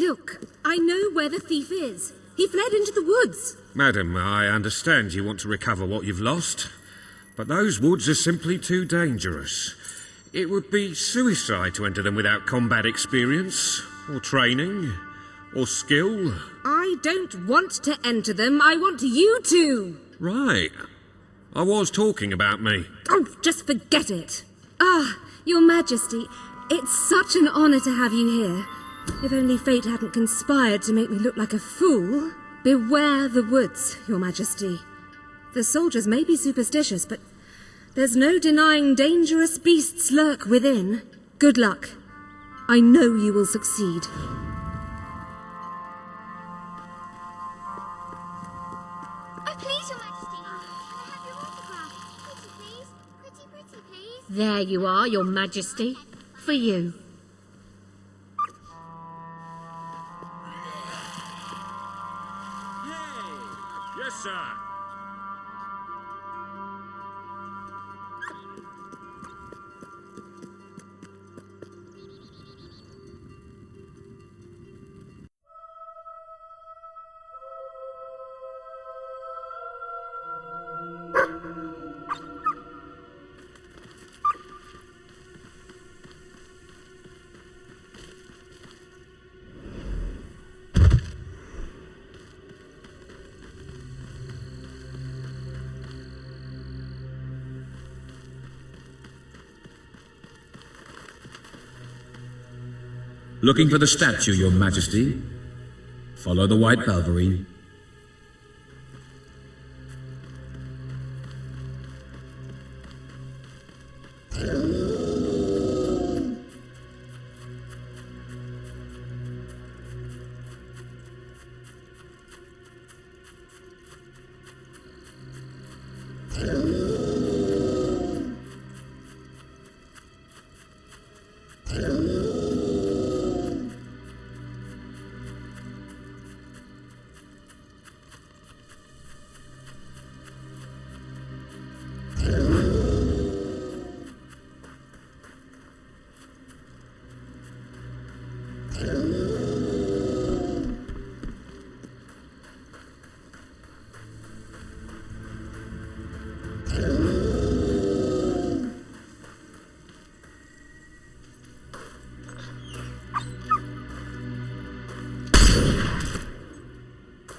Look, I know where the thief is. He fled into the woods. Madam, I understand you want to recover what you've lost, but those woods are simply too dangerous. It would be suicide to enter them without combat experience, or training, or skill. I don't want to enter them. I want you to. Right. I was talking about me. Oh, just forget it. Ah, Your Majesty, it's such an honor to have you here. If only fate hadn't conspired to make me look like a fool. Beware the woods, Your Majesty. The soldiers may be superstitious, but there's no denying dangerous beasts lurk within. Good luck. I know you will succeed. Oh, please, Your Majesty. Can I have your autograph? Pretty, please. Pretty, please. There you are, Your Majesty. For you. Yes, sir. Looking for the statue, Your Majesty. Follow the white Belvery.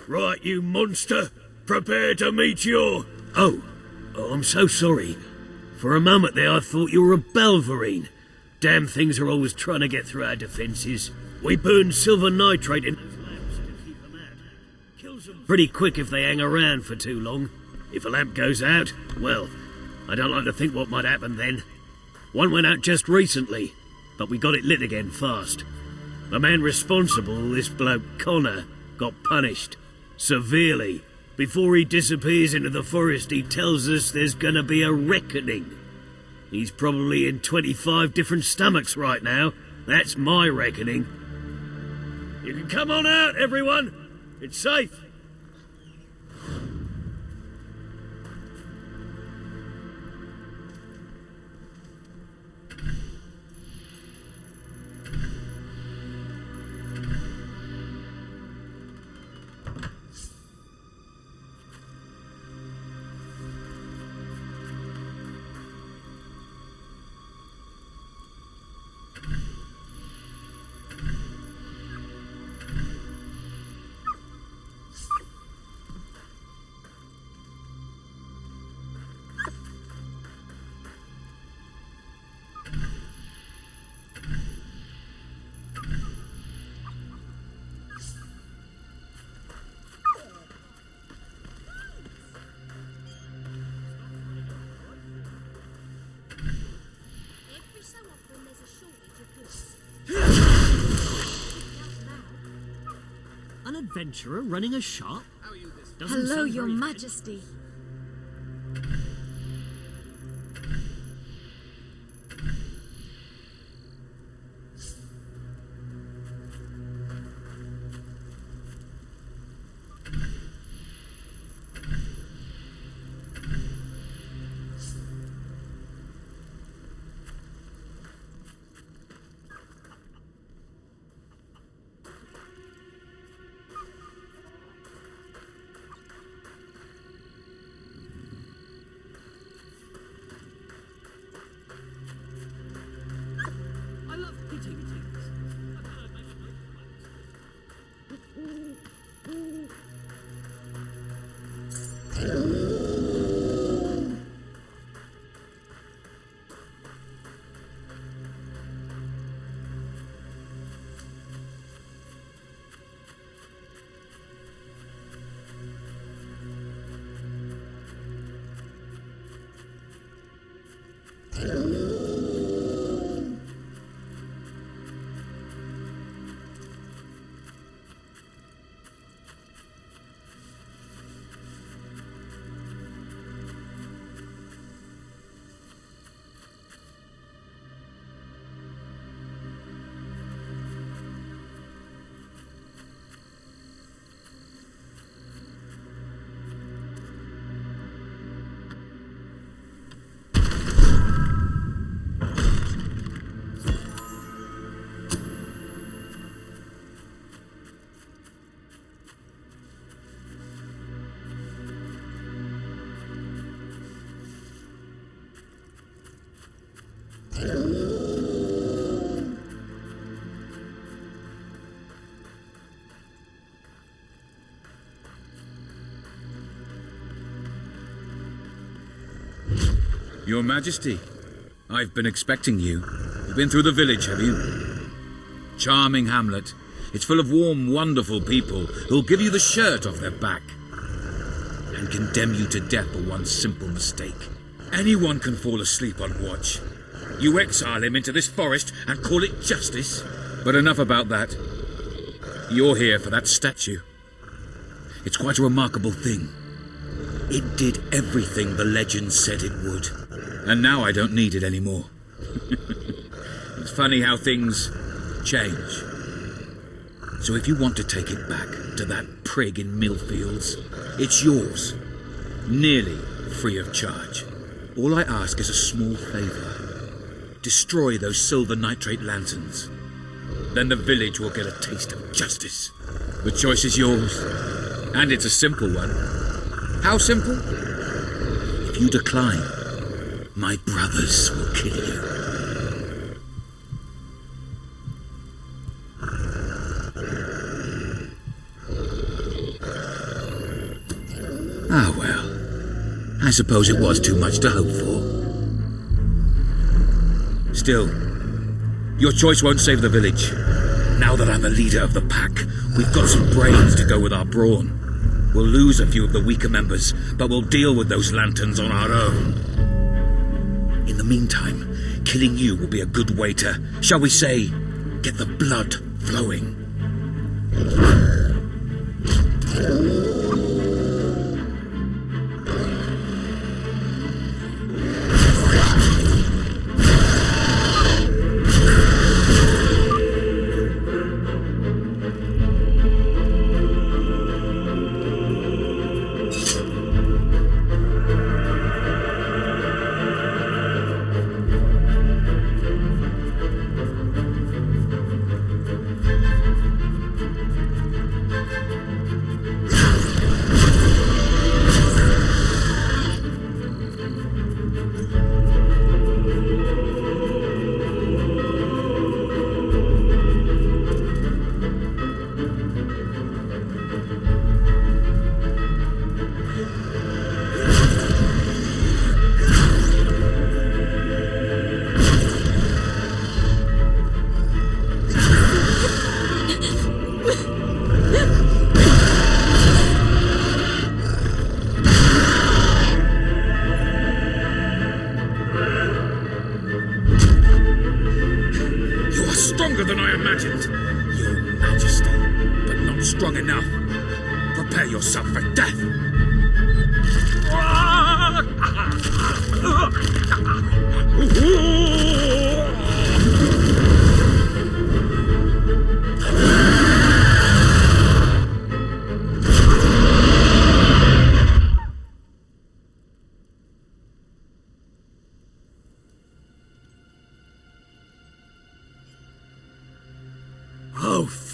Right, you monster. Prepare to meet your... Oh, I'm so sorry. For a moment there I thought you were a Belverine. Damn things are always trying to get through our defences. We burn silver nitrate in those lamps to keep them out. Kills them pretty quick if they hang around for too long. If a lamp goes out, well, I don't like to think what might happen then. One went out just recently, but we got it lit again fast. The man responsible, this bloke Connor, got punished. Severely. Before he disappears into the forest, he tells us there's gonna be a reckoning. He's probably in 25 different stomachs right now. That's my reckoning. You can come on out, everyone. It's safe. An adventurer running a shop? Hello, Your Majesty. Your Majesty, I've been expecting you. You've been through the village, have you? Charming hamlet. It's full of warm, wonderful people who'll give you the shirt off their back and condemn you to death for one simple mistake. Anyone can fall asleep on watch. You exile him into this forest and call it justice? But enough about that. You're here for that statue. It's quite a remarkable thing. It did everything the legend said it would. And now I don't need it anymore. It's funny how things change. So if you want to take it back to that prig in Millfields, it's yours. Nearly free of charge. All I ask is a small favor. Destroy those silver nitrate lanterns. Then the village will get a taste of justice. The choice is yours. And it's a simple one. How simple? If you decline, my brothers will kill you. Ah, well. I suppose it was too much to hope for. Still, your choice won't save the village. Now that I'm the leader of the pack, we've got some brains to go with our brawn. We'll lose a few of the weaker members, but we'll deal with those lanterns on our own. In the meantime, killing you will be a good way to, shall we say, get the blood flowing.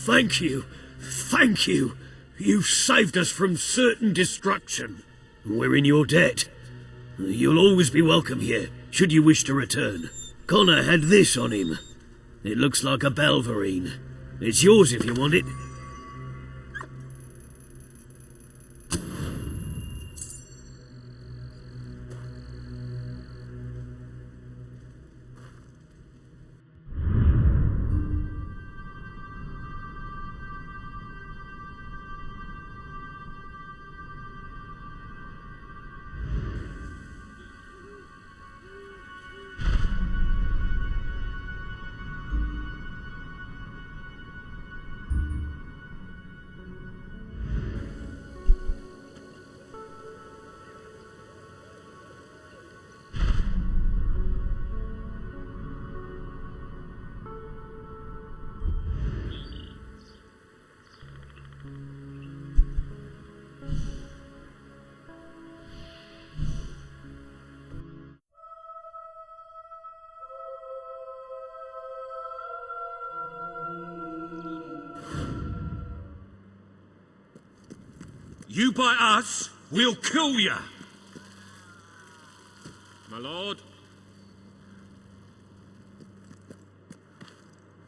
Thank you. Thank you. You saved us from certain destruction. We're in your debt. You'll always be welcome here, should you wish to return. Connor had this on him. It looks like a Balverine. It's yours if you want it. You bite us, we'll kill you. My lord.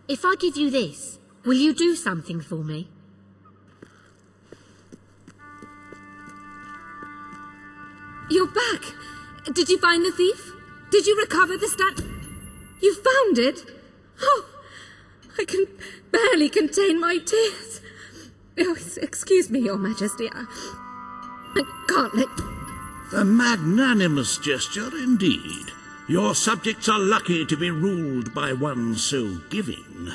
If I give you this, will you do something for me? You're back! Did you find the thief? Did you recover the You found it? Oh, I can barely contain my tears. Oh, excuse me, Your Majesty. I can't let... A magnanimous gesture indeed. Your subjects are lucky to be ruled by one so giving.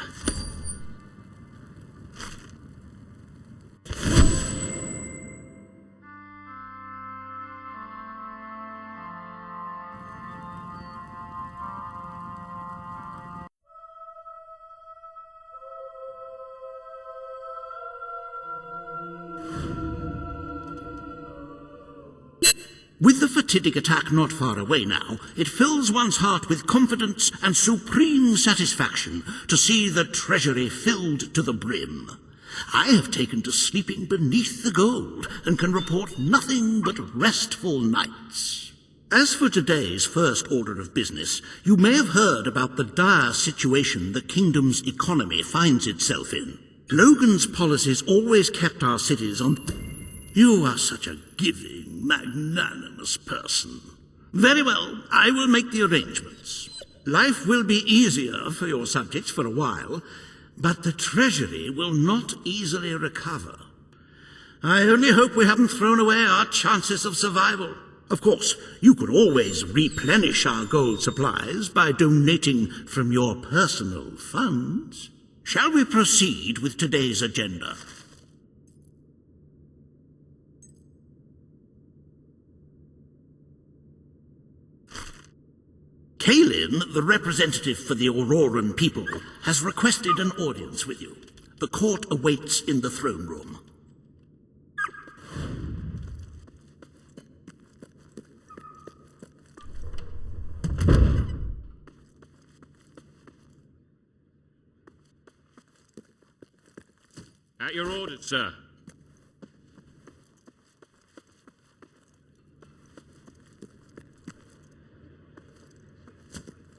With the fatidic attack not far away now, it fills one's heart with confidence and supreme satisfaction to see the treasury filled to the brim. I have taken to sleeping beneath the gold and can report nothing but restful nights. As for today's first order of business, you may have heard about the dire situation the kingdom's economy finds itself in. Logan's policies always kept our cities on... You are such a giving, magnanimous person. Very well, I will make the arrangements. Life will be easier for your subjects for a while, but the treasury will not easily recover. I only hope we haven't thrown away our chances of survival. Of course, you could always replenish our gold supplies by donating from your personal funds. Shall we proceed with today's agenda? Kalin, the representative for the Auroran people, has requested an audience with you. The court awaits in the throne room. At your orders, sir.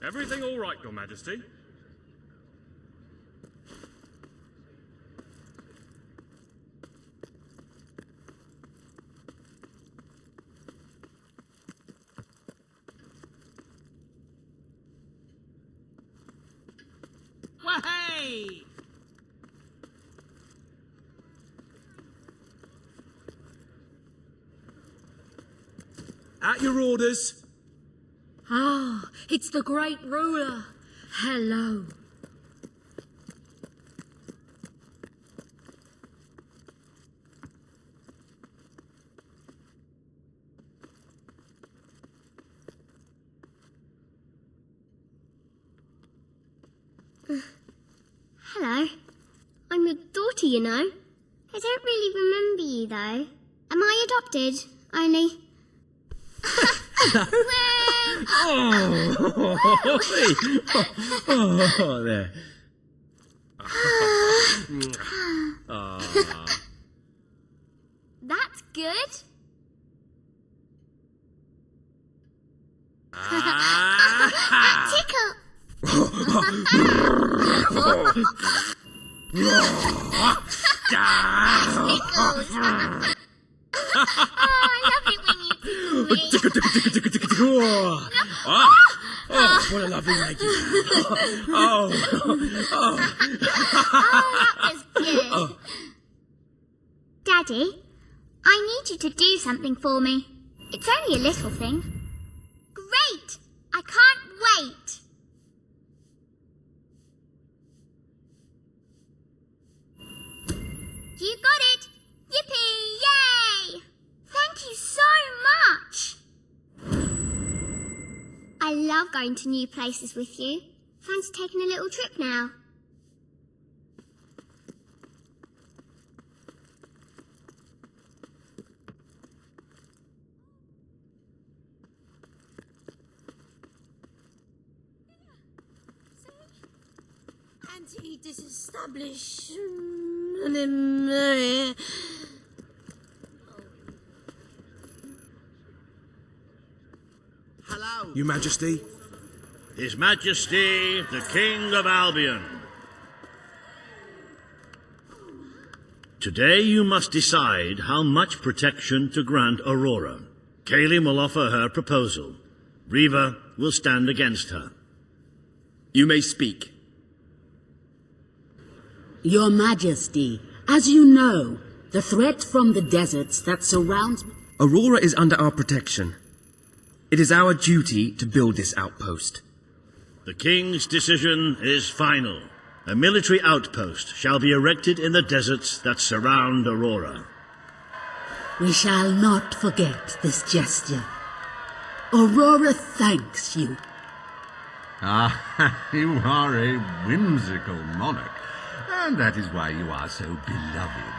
Everything all right, Your Majesty? Wahey! At your orders. Ah, it's the great ruler. Hello. Hello. I'm your daughter, you know. I don't really remember you, though. Am I adopted? Only... Oh, there. That's good. Tickle. Oh, what a lovely lady. Oh, that was good. Daddy, I need you to do something for me. It's only a little thing. Great! I can't wait. You got it! Yippee! Yay! Thank you so much! I love going to new places with you. Fancy taking a little trip now? Anti-disestablish... Hello. Your Majesty. His Majesty, the King of Albion. Today you must decide how much protection to grant Aurora. Kaylin will offer her proposal. Reva will stand against her. You may speak. Your Majesty, as you know, the threat from the deserts that surrounds... Aurora is under our protection. It is our duty to build this outpost. The King's decision is final. A military outpost shall be erected in the deserts that surround Aurora. We shall not forget this gesture. Aurora thanks you. Ah, you are a whimsical monarch, and that is why you are so beloved.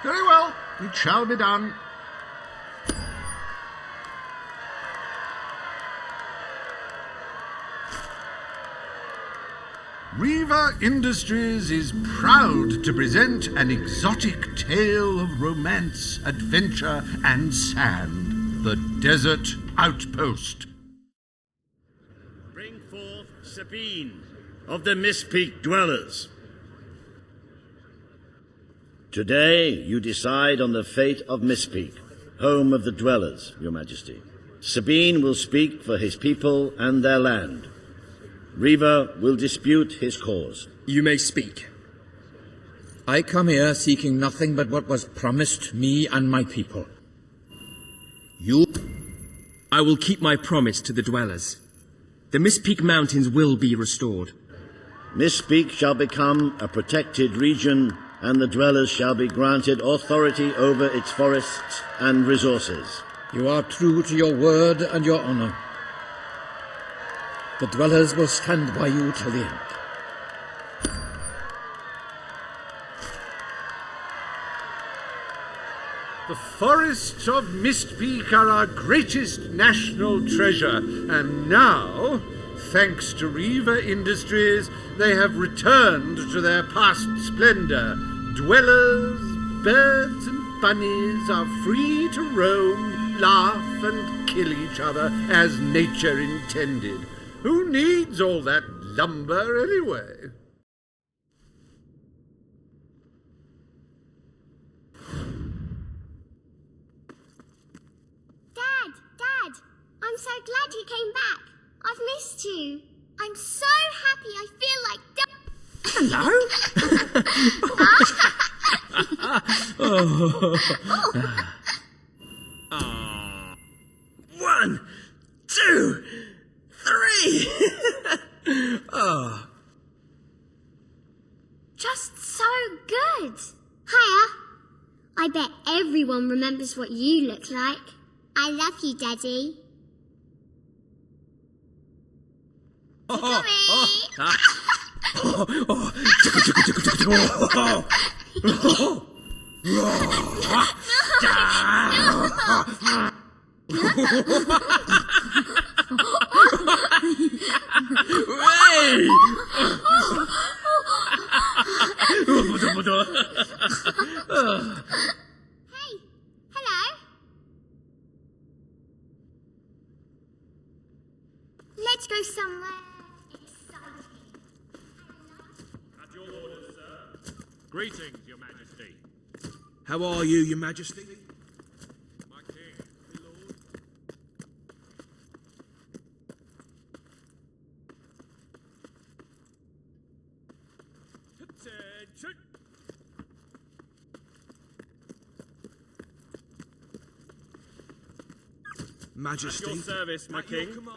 Very well, it shall be done. Riva Industries is proud to present an exotic tale of romance, adventure, and sand. The Desert Outpost. Bring forth Sabine of the Mistpeak Dwellers. Today you decide on the fate of Mistpeak, home of the Dwellers, Your Majesty. Sabine will speak for his people and their land. Riva will dispute his cause. You may speak. I come here seeking nothing but what was promised me and my people. I will keep my promise to the Dwellers. The Mistpeak Mountains will be restored. Mistpeak shall become a protected region, and the Dwellers shall be granted authority over its forests and resources. You are true to your word and your honor. The Dwellers will stand by you till the end. The forests of Mistpeak are our greatest national treasure, and now, thanks to Riva Industries, they have returned to their past splendor. Dwellers, birds and bunnies are free to roam, laugh and kill each other as nature intended. Who needs all that lumber anyway? Dad, I'm so glad you came back. I've missed you. I'm so happy I feel like... Hello? One, two, three. Just so good. Hiya. I bet everyone remembers what you look like. I love you, Daddy. Hey, hello. Let's go somewhere exciting. At your orders, sir. Greetings, Your Majesty. How are you, Your Majesty? My king, my lord. Attention! Majesty. At your service, my king.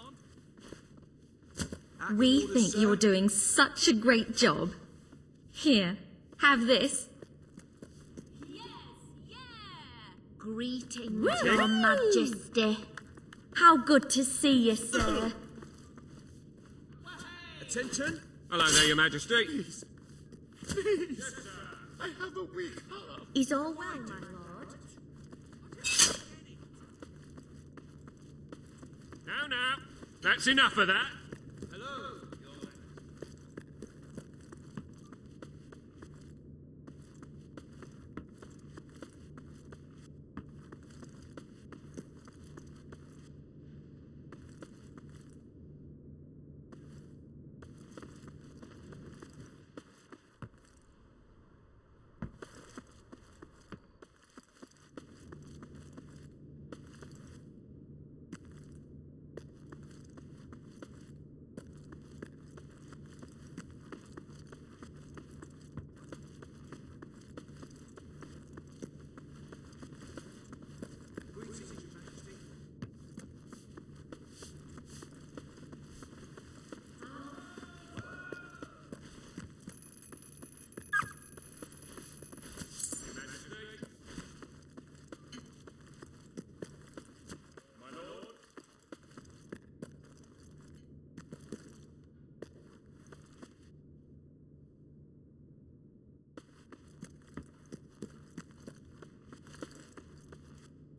We think you're doing such a great job. Here, have this. Greetings, Your Majesty. How good to see you, sir. Attention. Hello there, Your Majesty. Please, I have a weak heart. Is all well, my lord? Now, that's enough of that.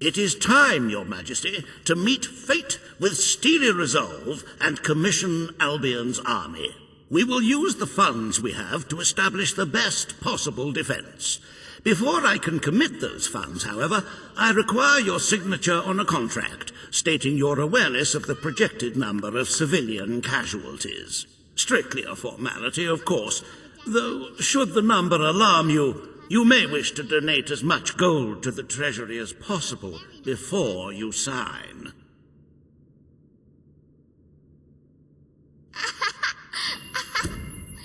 It is time, Your Majesty, to meet fate with steely resolve and commission Albion's army. We will use the funds we have to establish the best possible defense. Before I can commit those funds, however, I require your signature on a contract stating your awareness of the projected number of civilian casualties. Strictly a formality, of course, though should the number alarm you, you may wish to donate as much gold to the treasury as possible before you sign.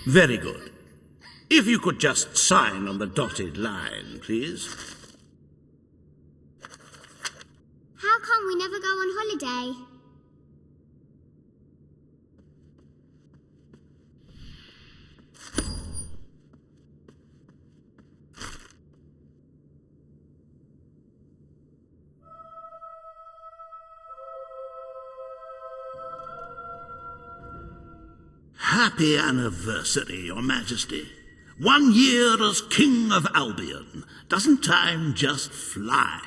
Very good. If you could just sign on the dotted line, please. How come we never go on holiday? Happy anniversary, Your Majesty. 1 year as King of Albion. Doesn't time just fly?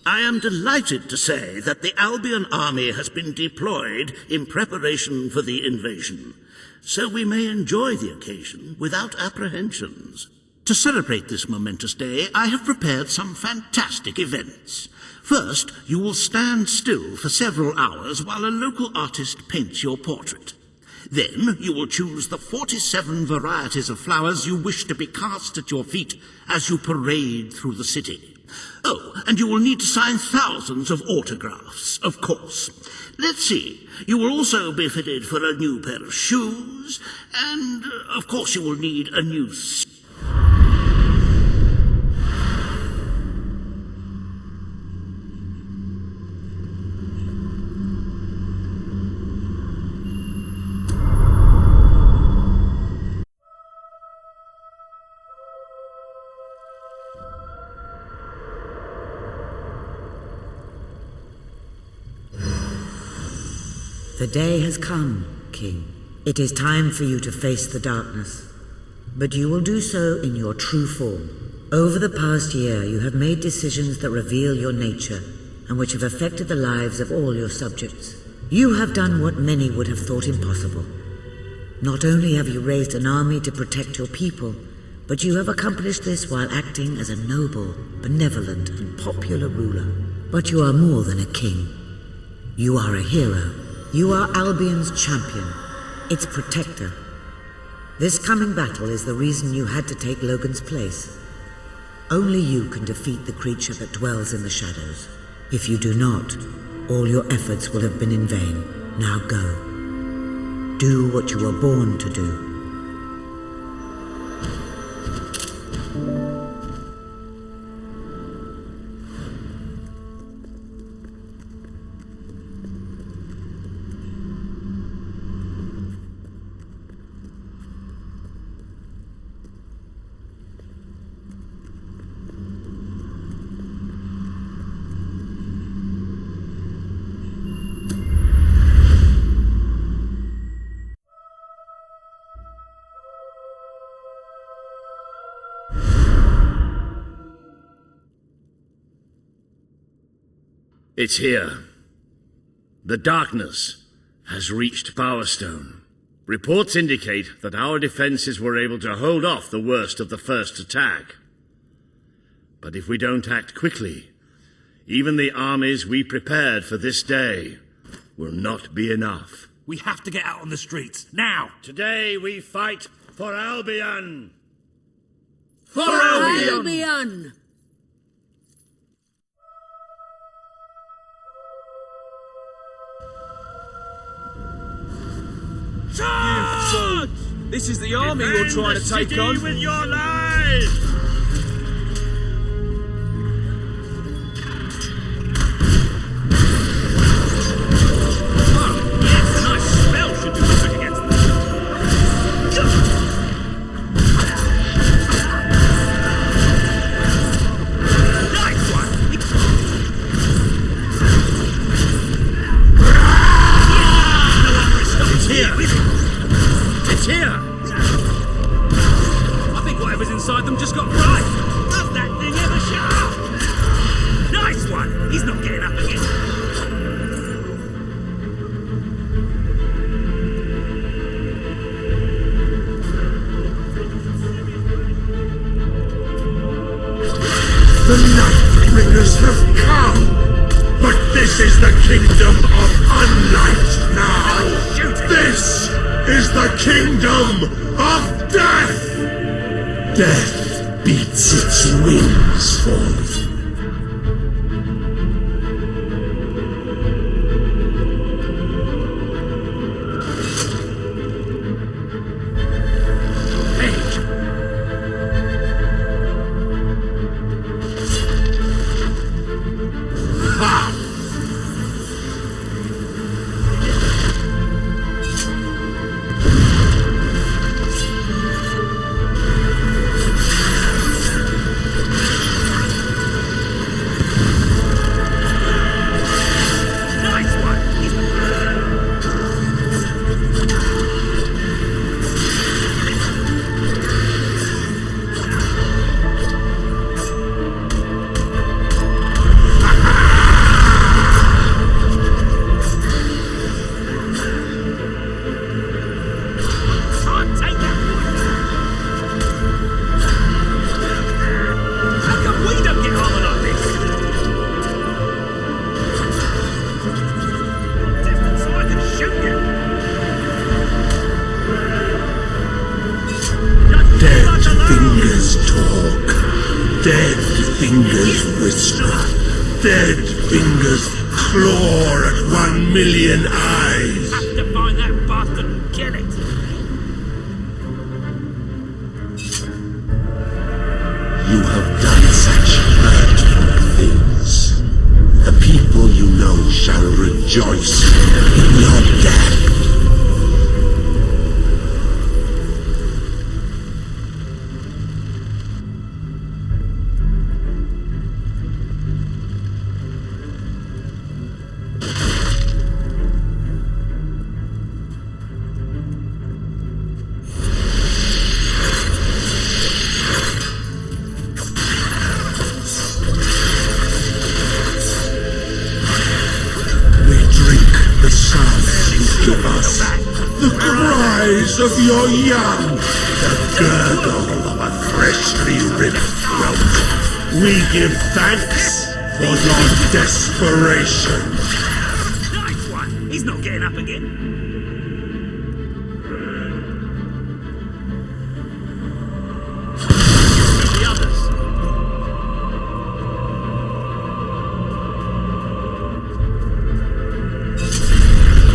I am delighted to say that the Albion army has been deployed in preparation for the invasion, so we may enjoy the occasion without apprehensions. To celebrate this momentous day, I have prepared some fantastic events. First, you will stand still for several hours while a local artist paints your portrait. Then you will choose the 47 varieties of flowers you wish to be cast at your feet as you parade through the city. Oh, and you will need to sign thousands of autographs, of course. Let's see, you will also be fitted for a new pair of shoes, and, of course, you will need a new The day has come, King. It is time for you to face the darkness. But you will do so in your true form. Over the past year, you have made decisions that reveal your nature, and which have affected the lives of all your subjects. You have done what many would have thought impossible. Not only have you raised an army to protect your people, but you have accomplished this while acting as a noble, benevolent, and popular ruler. But you are more than a king. You are a hero. You are Albion's champion, its protector. This coming battle is the reason you had to take Logan's place. Only you can defeat the creature that dwells in the shadows. If you do not, all your efforts will have been in vain. Now go. Do what you were born to do. It's here. The darkness has reached Power Stone. Reports indicate that our defenses were able to hold off the worst of the first attack. But if we don't act quickly, even the armies we prepared for this day will not be enough. We have to get out on the streets, now! Today we fight for Albion! For Albion! Charge! This is the army you're trying to take on. With your lives! Inside them just got right. Does that thing ever shut up? Nice one. He's not This is the kingdom of unlight now! This is the kingdom of death! Death beats its wings for you. Dead fingers claw at 1,000,000 eyes. Have to find that bastard and get it. You have done such hurtful things. The people you know shall rejoice in your death. Of your young, the gurgle of a freshly ripped throat. We give thanks for your desperation. Nice one! He's not getting up again. The others.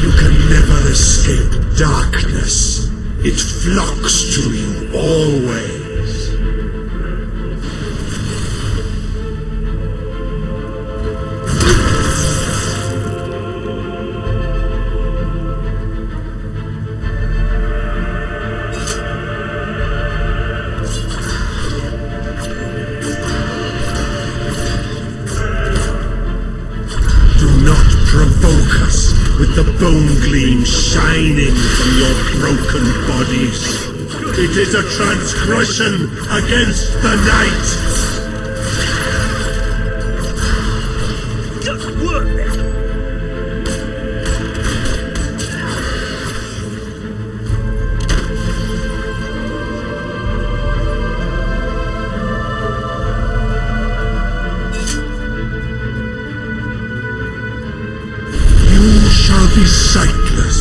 You can never escape darkness. It flocks to you always. Do not provoke us with the bone gleam shining from your broken bodies. It is a transgression against the night. Good work there. Shall be sightless,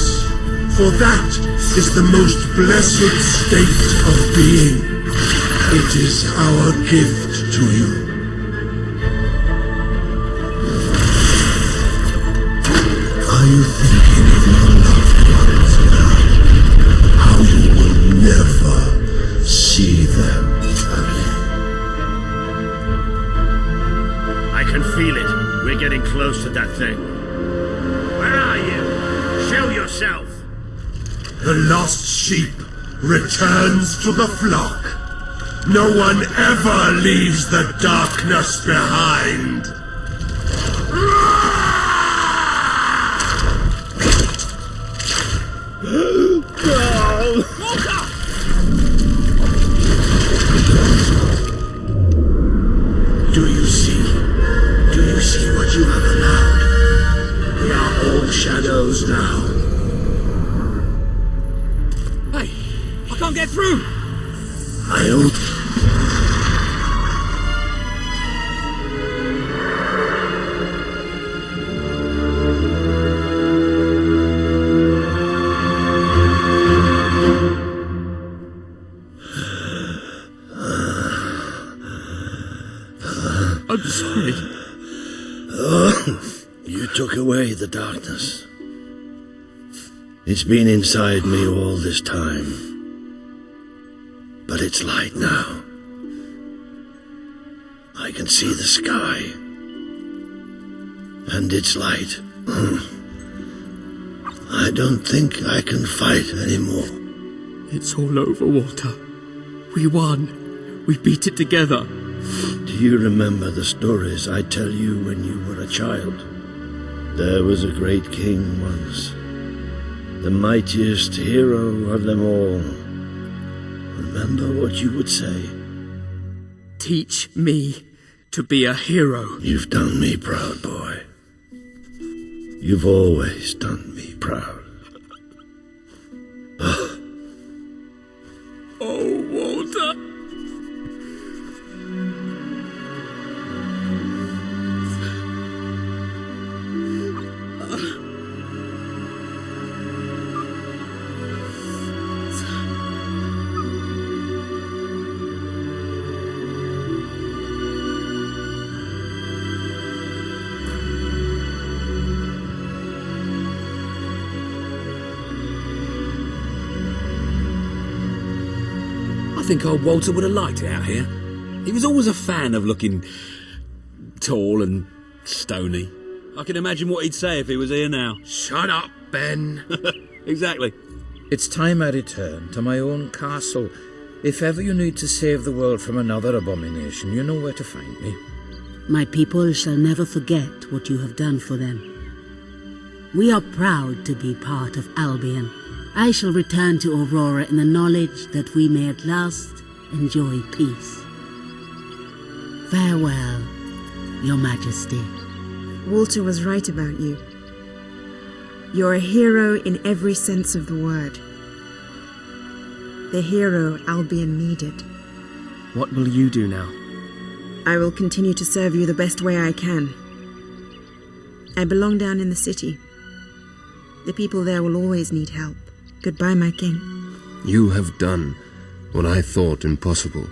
for that is the most blessed state of being. It is our gift to you. Are you thinking of your loved ones now? How you will never see them again? I can feel it. We're getting close to that thing. Where are you? Show yourself! The lost sheep returns to the flock. No one ever leaves the darkness behind. Do you see what you have allowed? We are all shadows now. Hey, I can't get through! I don't... I'm sorry. Oh, you took away the darkness. It's been inside me all this time. But it's light now. I can see the sky. And it's light. I don't think I can fight anymore. It's all over, Walter. We won. We beat it together. Do you remember the stories I tell you when you were a child? There was a great king once. The mightiest hero of them all. Remember what you would say? Teach me to be a hero. You've done me proud, boy. You've always done me proud. Oh, Walter. I think old Walter would have liked it out here. He was always a fan of looking tall and stony. I can imagine what he'd say if he was here now. Shut up, Ben. Exactly. It's time I return to my own castle. If ever you need to save the world from another abomination, you know where to find me. My people shall never forget what you have done for them. We are proud to be part of Albion. I shall return to Aurora in the knowledge that we may at last enjoy peace. Farewell, Your Majesty. Walter was right about you. You're a hero in every sense of the word. The hero Albion needed. What will you do now? I will continue to serve you the best way I can. I belong down in the city. The people there will always need help. Goodbye, my king. You have done what I thought impossible.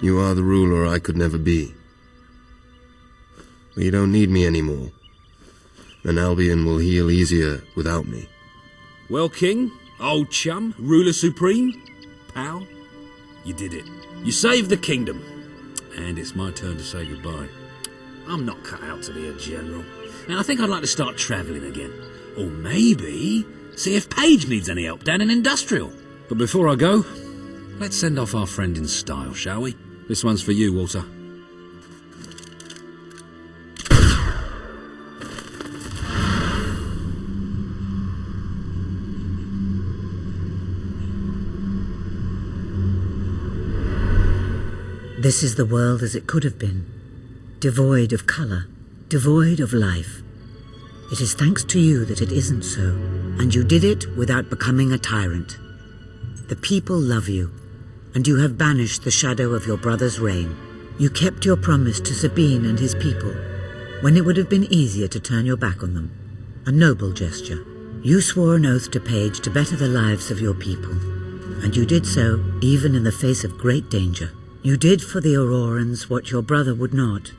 You are the ruler I could never be. But you don't need me anymore. And Albion will heal easier without me. Well, King, old chum, ruler supreme, pal, you did it. You saved the kingdom. And it's my turn to say goodbye. I'm not cut out to be a general. And I think I'd like to start travelling again. Or maybe see if Paige needs any help down in Industrial. But before I go, let's send off our friend in style, shall we? This one's for you, Walter. This is the world as it could have been, devoid of colour, devoid of life. It is thanks to you that it isn't so, and you did it without becoming a tyrant. The people love you, and you have banished the shadow of your brother's reign. You kept your promise to Sabine and his people, when it would have been easier to turn your back on them. A noble gesture. You swore an oath to Paige to better the lives of your people, and you did so even in the face of great danger. You did for the Aurorans what your brother would not.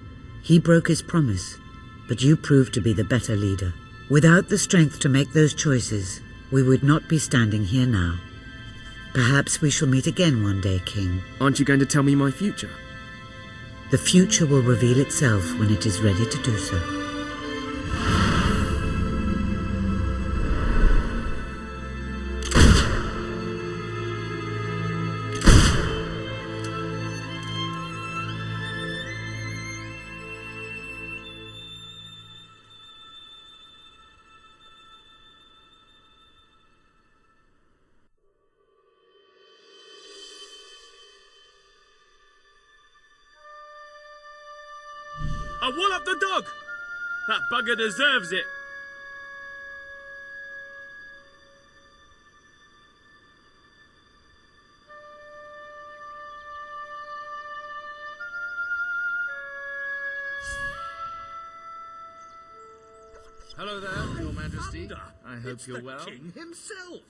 He broke his promise, but you proved to be the better leader. Without the strength to make those choices, we would not be standing here now. Perhaps we shall meet again one day, King. Aren't you going to tell me my future? The future will reveal itself when it is ready to do so. I wall up the dog! That bugger deserves it! Hello there, Your Majesty. I hope you're well. King himself.